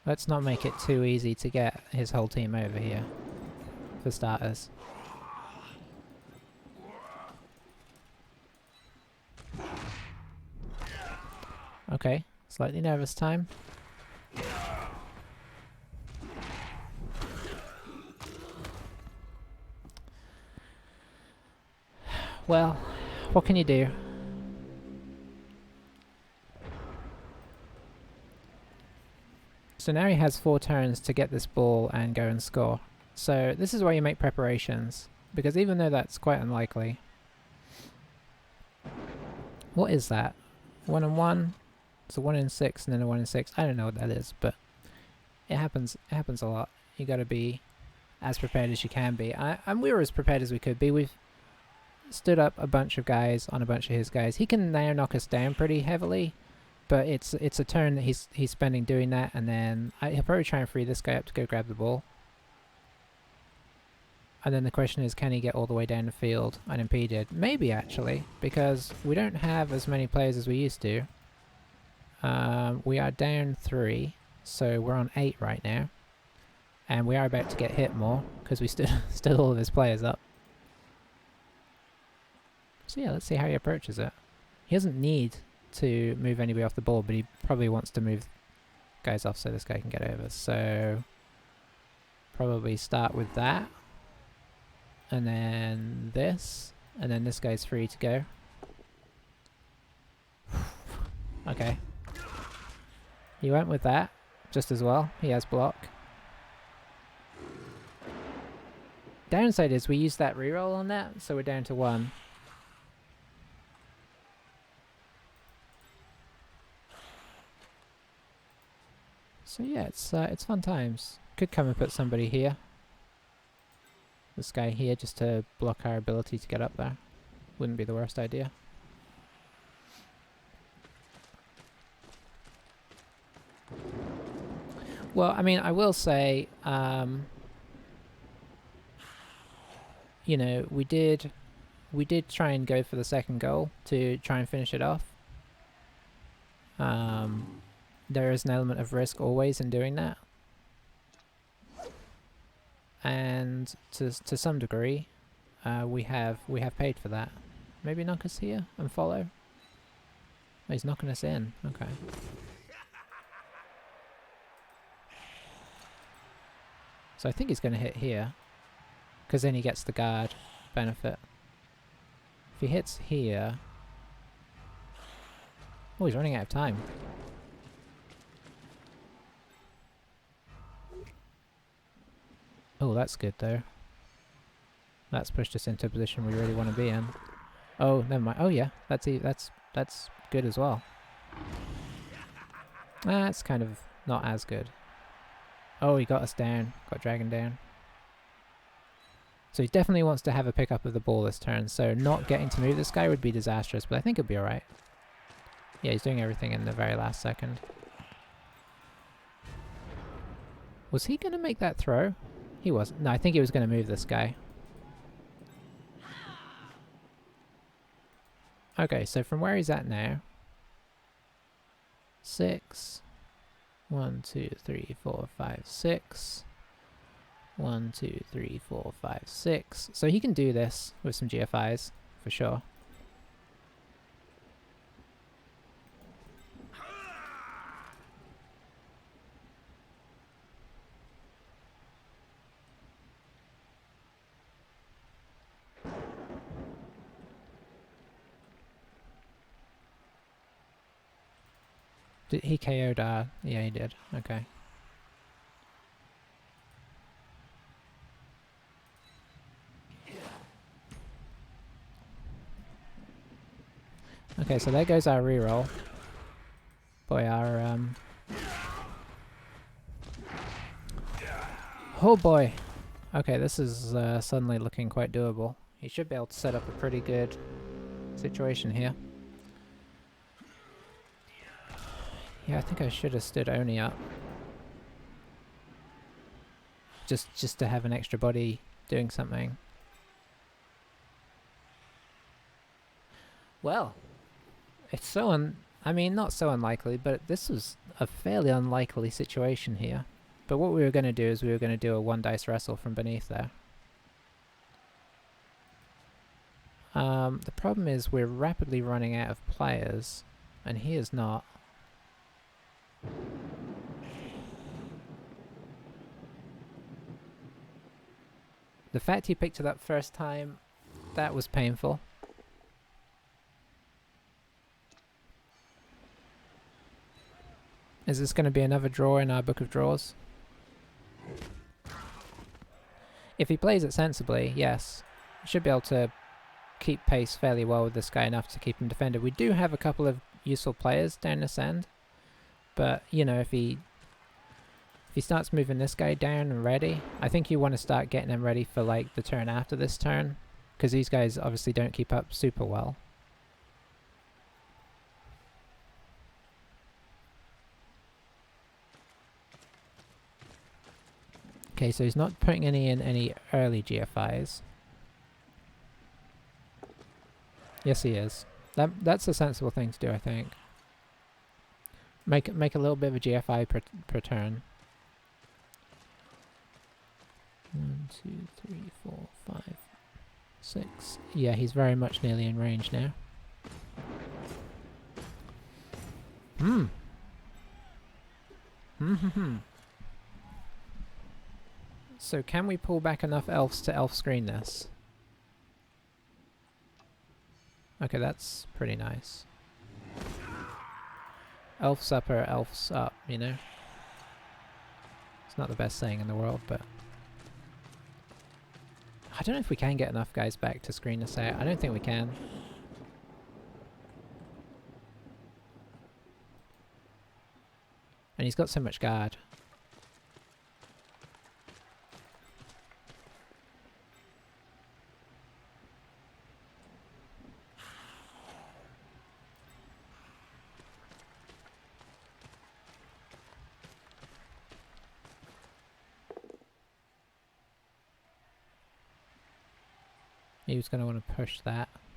Let's not make it too easy to get his whole team over here, for starters. Okay, slightly nervous time. Well, what can you do? So now he has 4 turns to get this ball and go and score. So this is where you make preparations, because even though that's quite unlikely... What is that? 1 and 1? It's a 1 in 6 and then a 1 in 6. I don't know what that is, but it happens a lot. You gotta be as prepared as you can be. And we were as prepared as we could be. We've stood up a bunch of guys on a bunch of his guys. He can now knock us down pretty heavily, but it's a turn that he's spending doing that, and then he'll probably try and free this guy up to go grab the ball. And then the question is, can he get all the way down the field unimpeded? Maybe, actually, because we don't have as many players as we used to. We are down 3, so we're on 8 right now. And we are about to get hit more, because we stood all of his players up. So yeah, let's see how he approaches it. He doesn't need to move anybody off the ball, but he probably wants to move guys off so this guy can get over. So probably start with that. And then this. And then this guy's free to go. Okay. He went with that just as well. He has block. Downside is we used that reroll on that, so we're down to 1. So yeah, it's fun times. Could come and put somebody here. This guy here, just to block our ability to get up there. Wouldn't be the worst idea. Well, I mean, I will say, you know, we did try and go for the second goal to try and finish it off. There is an element of risk always in doing that. And to some degree, we have paid for that. Maybe knock us here and follow. Oh, he's knocking us in. Okay. So I think he's going to hit here, because then he gets the guard. benefit. If he hits here... Oh, he's running out of time. Oh, that's good though. That's pushed us into a position we really want to be in. Oh, never mind. Oh yeah, that's good as well. That's kind of not as good. Oh, he got us down. Got Dragon down. So he definitely wants to have a pickup of the ball this turn, so not getting to move this guy would be disastrous, but I think it'll be alright. Yeah, he's doing everything in the very last second. Was he going to make that throw? He wasn't. No, I think he was going to move this guy. Okay, so from where he's at now... 6... 1, 2, 3, 4, 5, 6... 1, 2, 3, 4, 5, 6. So he can do this with some GFIs, for sure. Did he KO'd yeah, he did. Okay. Okay, so there goes our reroll. Boy, our oh boy. Okay, this is suddenly looking quite doable. He should be able to set up a pretty good situation here. Yeah, I think I should have stood Oni up. Just to have an extra body doing something. Well, it's so I mean, not so unlikely, but this was a fairly unlikely situation here. But what we were going to do is we were going to do a 1 dice wrestle from beneath there. The problem is we're rapidly running out of players, and he is not. The fact he picked it up first time, that was painful. Is this going to be another draw in our book of draws? If he plays it sensibly, yes. Should be able to keep pace fairly well with this guy, enough to keep him defended. We do have a couple of useful players down this end. But, you know, if he starts moving this guy down and ready, I think you want to start getting him ready for, like, the turn after this turn. Because these guys obviously don't keep up super well. Okay, so he's not putting any early GFIs. Yes, he is. That's a sensible thing to do, I think. Make a little bit of a GFI per turn. 1, 2, 3, 4, 5, 6. Yeah, he's very much nearly in range now. Hmm. Hmm. So can we pull back enough elves to elf screen this? Okay, that's pretty nice. Elf's up or elf's up, you know? It's not the best saying in the world, but... I don't know if we can get enough guys back to screen this out. I don't think we can. And he's got so much guard. He was going to want to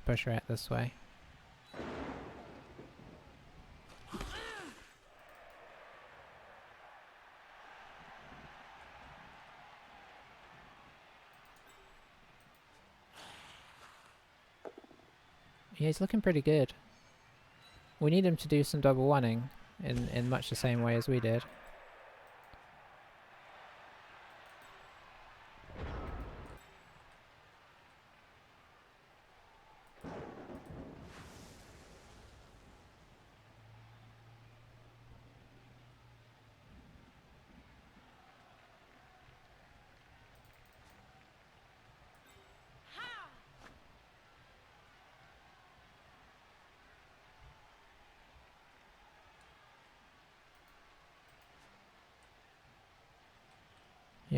push her out this way. Yeah, he's looking pretty good. We need him to do some double one-ing in much the same way as we did.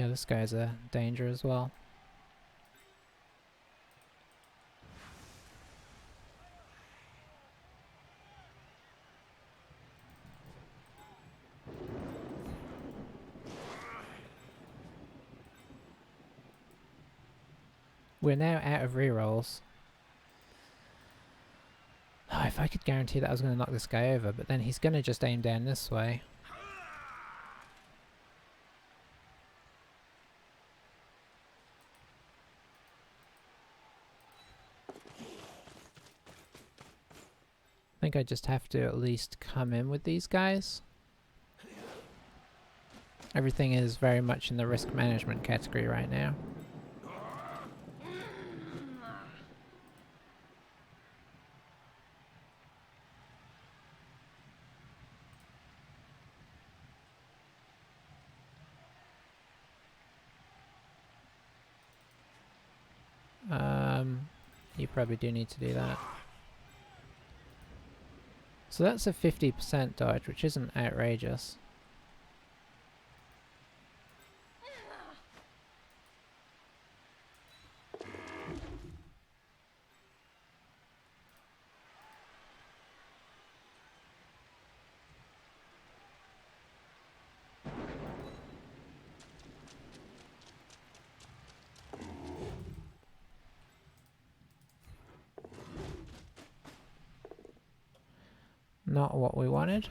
Yeah, this guy's a danger as well. We're now out of rerolls. Oh, if I could guarantee that I was going to knock this guy over, but then he's going to just aim down this way. I think I just have to at least come in with these guys. Everything is very much in the risk management category right now. You probably do need to do that. So that's a 50% dodge, which isn't outrageous. Not what we wanted.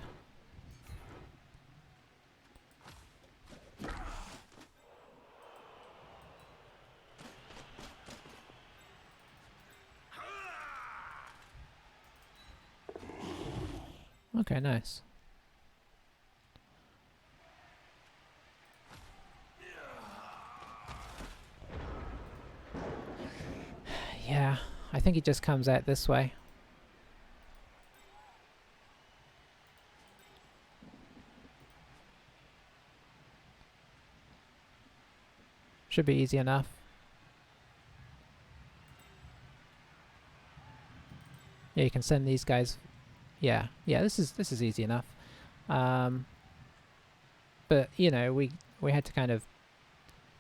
Okay, nice. Yeah, I think he just comes out this way. Should be easy enough. Yeah, you can send these guys. Yeah, this is easy enough. But you know, we had to kind of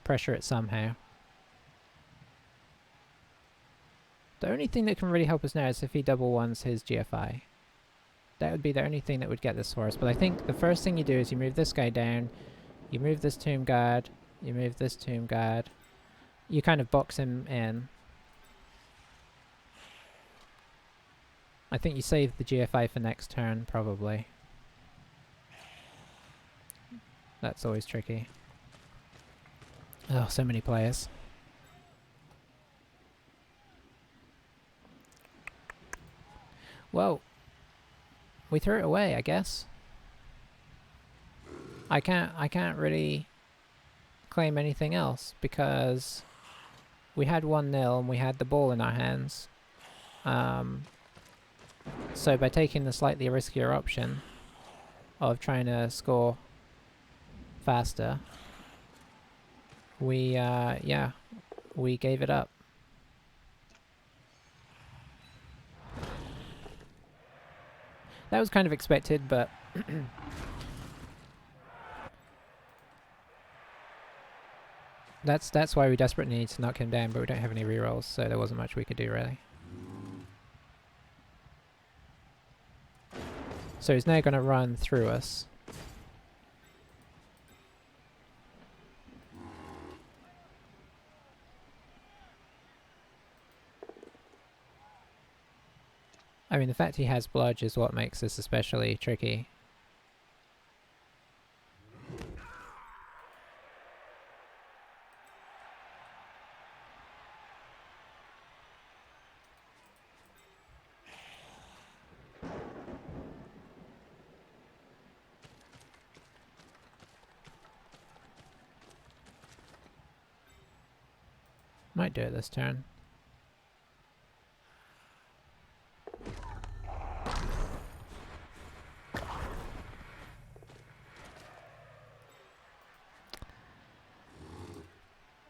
pressure it somehow. The only thing that can really help us now is if he double ones his GFI. That would be the only thing that would get this for us. But I think the first thing you do is you move this guy down, you move this tomb guard, you move this tomb guard. You kind of box him in. I think you save the GFI for next turn, probably. That's always tricky. Oh, so many players. Well, we threw it away, I guess. I can't really claim anything else because we had 1-0 and we had the ball in our hands. So by taking the slightly riskier option of trying to score faster, we we gave it up. That was kind of expected, but that's why we desperately need to knock him down, but we don't have any rerolls, so there wasn't much we could do really. So he's now going to run through us. I mean, the fact he has bludge is what makes this especially tricky. Might do it this turn.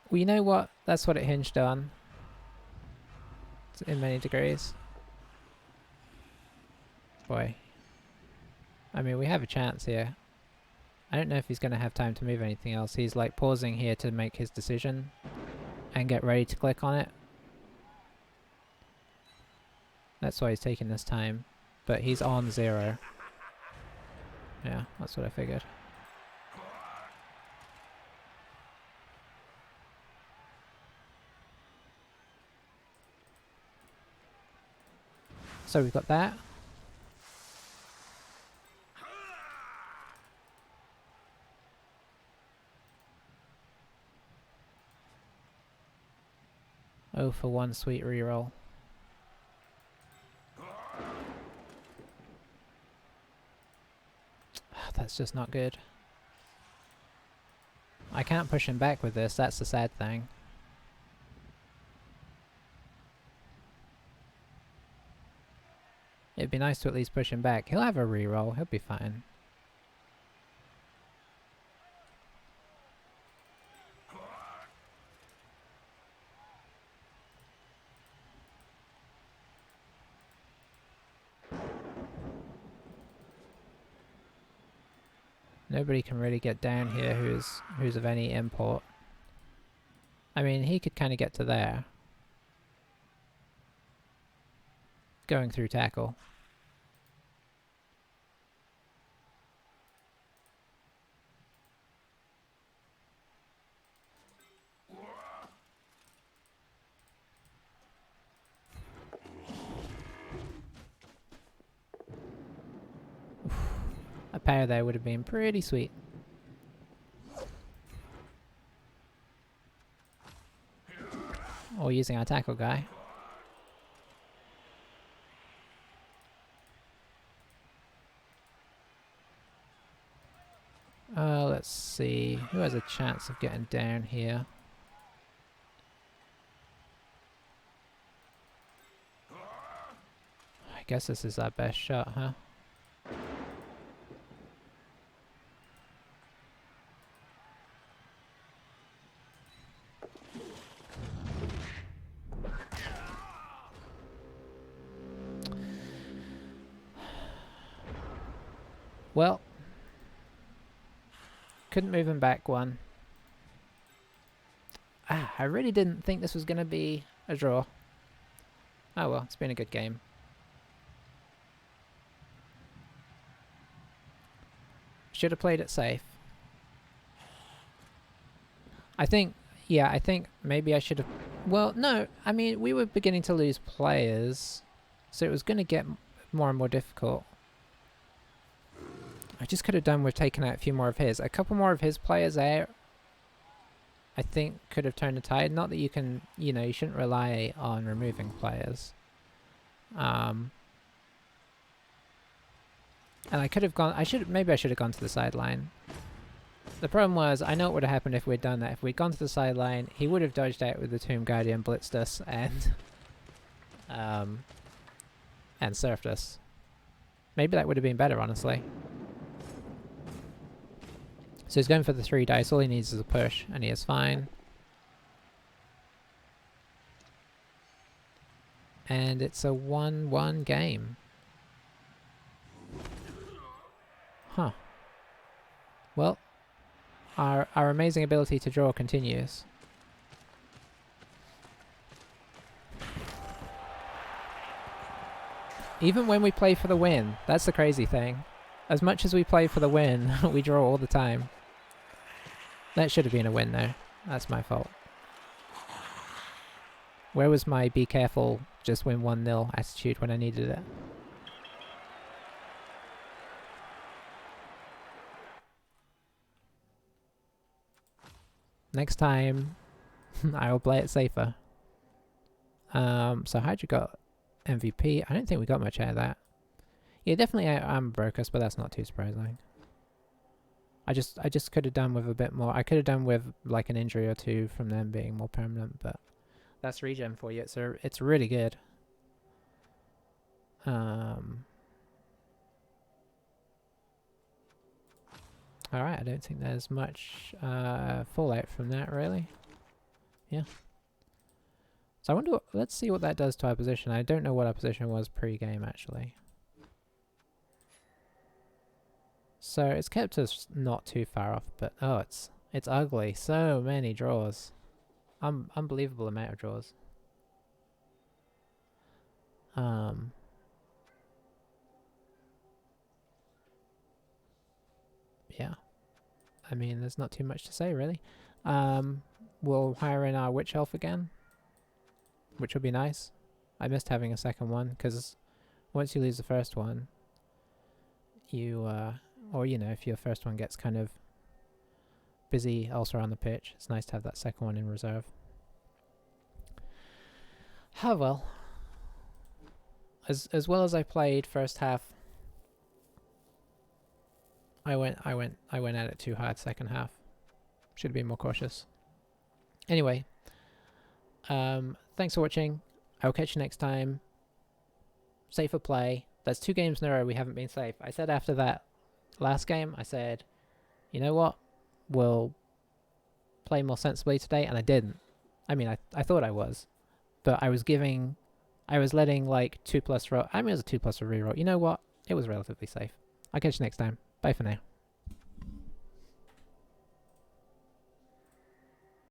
Well, you know what? That's what it hinged on. In many degrees. Boy. I mean, we have a chance here. I don't know if he's going to have time to move anything else. He's like pausing here to make his decision and get ready to click on it. That's why he's taking this time. But he's on 0. Yeah, that's what I figured. So we've got that. Oh, for 1 sweet reroll. That's just not good. I can't push him back with this, that's the sad thing. It'd be nice to at least push him back. He'll have a reroll, he'll be fine. Nobody can really get down here who's of any import. I mean, he could kind of get to there. Going through tackle. A pair there would have been pretty sweet. Or using our tackle guy. Let's see. Who has a chance of getting down here? I guess this is our best shot, huh? Well, couldn't move him back 1. I really didn't think this was going to be a draw. Oh well, it's been a good game. Should have played it safe. I think maybe I should have... Well, no, I mean, we were beginning to lose players, so it was going to get more and more difficult. I just could have done with taking out a few more of his. A couple more of his players out, I think, could have turned the tide. Not that you can, you know, you shouldn't rely on removing players. And I could have gone, maybe I should have gone to the sideline. The problem was, I know what would have happened if we'd done that. If we'd gone to the sideline, he would have dodged out with the Tomb Guardian, blitzed us, and surfed us. Maybe that would have been better, honestly. So he's going for the 3 dice, all he needs is a push, and he is fine. And it's a 1-1 game. Huh. Well, our amazing ability to draw continues. Even when we play for the win, that's the crazy thing. As much as we play for the win, we draw all the time. That should have been a win though. That's my fault. Where was my be careful, just win 1-0 attitude when I needed it? Next time, I will play it safer. So how'd you got MVP? I don't think we got much out of that. Yeah, definitely broke us, but that's not too surprising. I just could have done with a bit more. I could have done with like an injury or 2 from them being more permanent, but that's regen for you. It's really good. Alright, I don't think there's much fallout from that, really. Yeah. So I wonder, let's see what that does to our position. I don't know what our position was pre-game, actually. So it's kept us not too far off, but oh, it's ugly. So many draws. Unbelievable amount of draws. Yeah. I mean, there's not too much to say, really. We'll hire in our witch elf again, which will be nice. I missed having a second one, because once you lose the first one, you, or you know, if your first one gets kind of busy elsewhere on the pitch, it's nice to have that second one in reserve. Oh well. As well as I played first half, I went at it too hard second half. Should have been more cautious. Anyway, thanks for watching. I'll catch you next time. Safer play. That's 2 games in a row we haven't been safe. I said after that last game, I said, you know what? We'll play more sensibly today, and I didn't. I mean, I thought I was. But I was letting like 2+ roll. I mean, it was a 2+ a reroll. You know what? It was relatively safe. I'll catch you next time. Bye for now.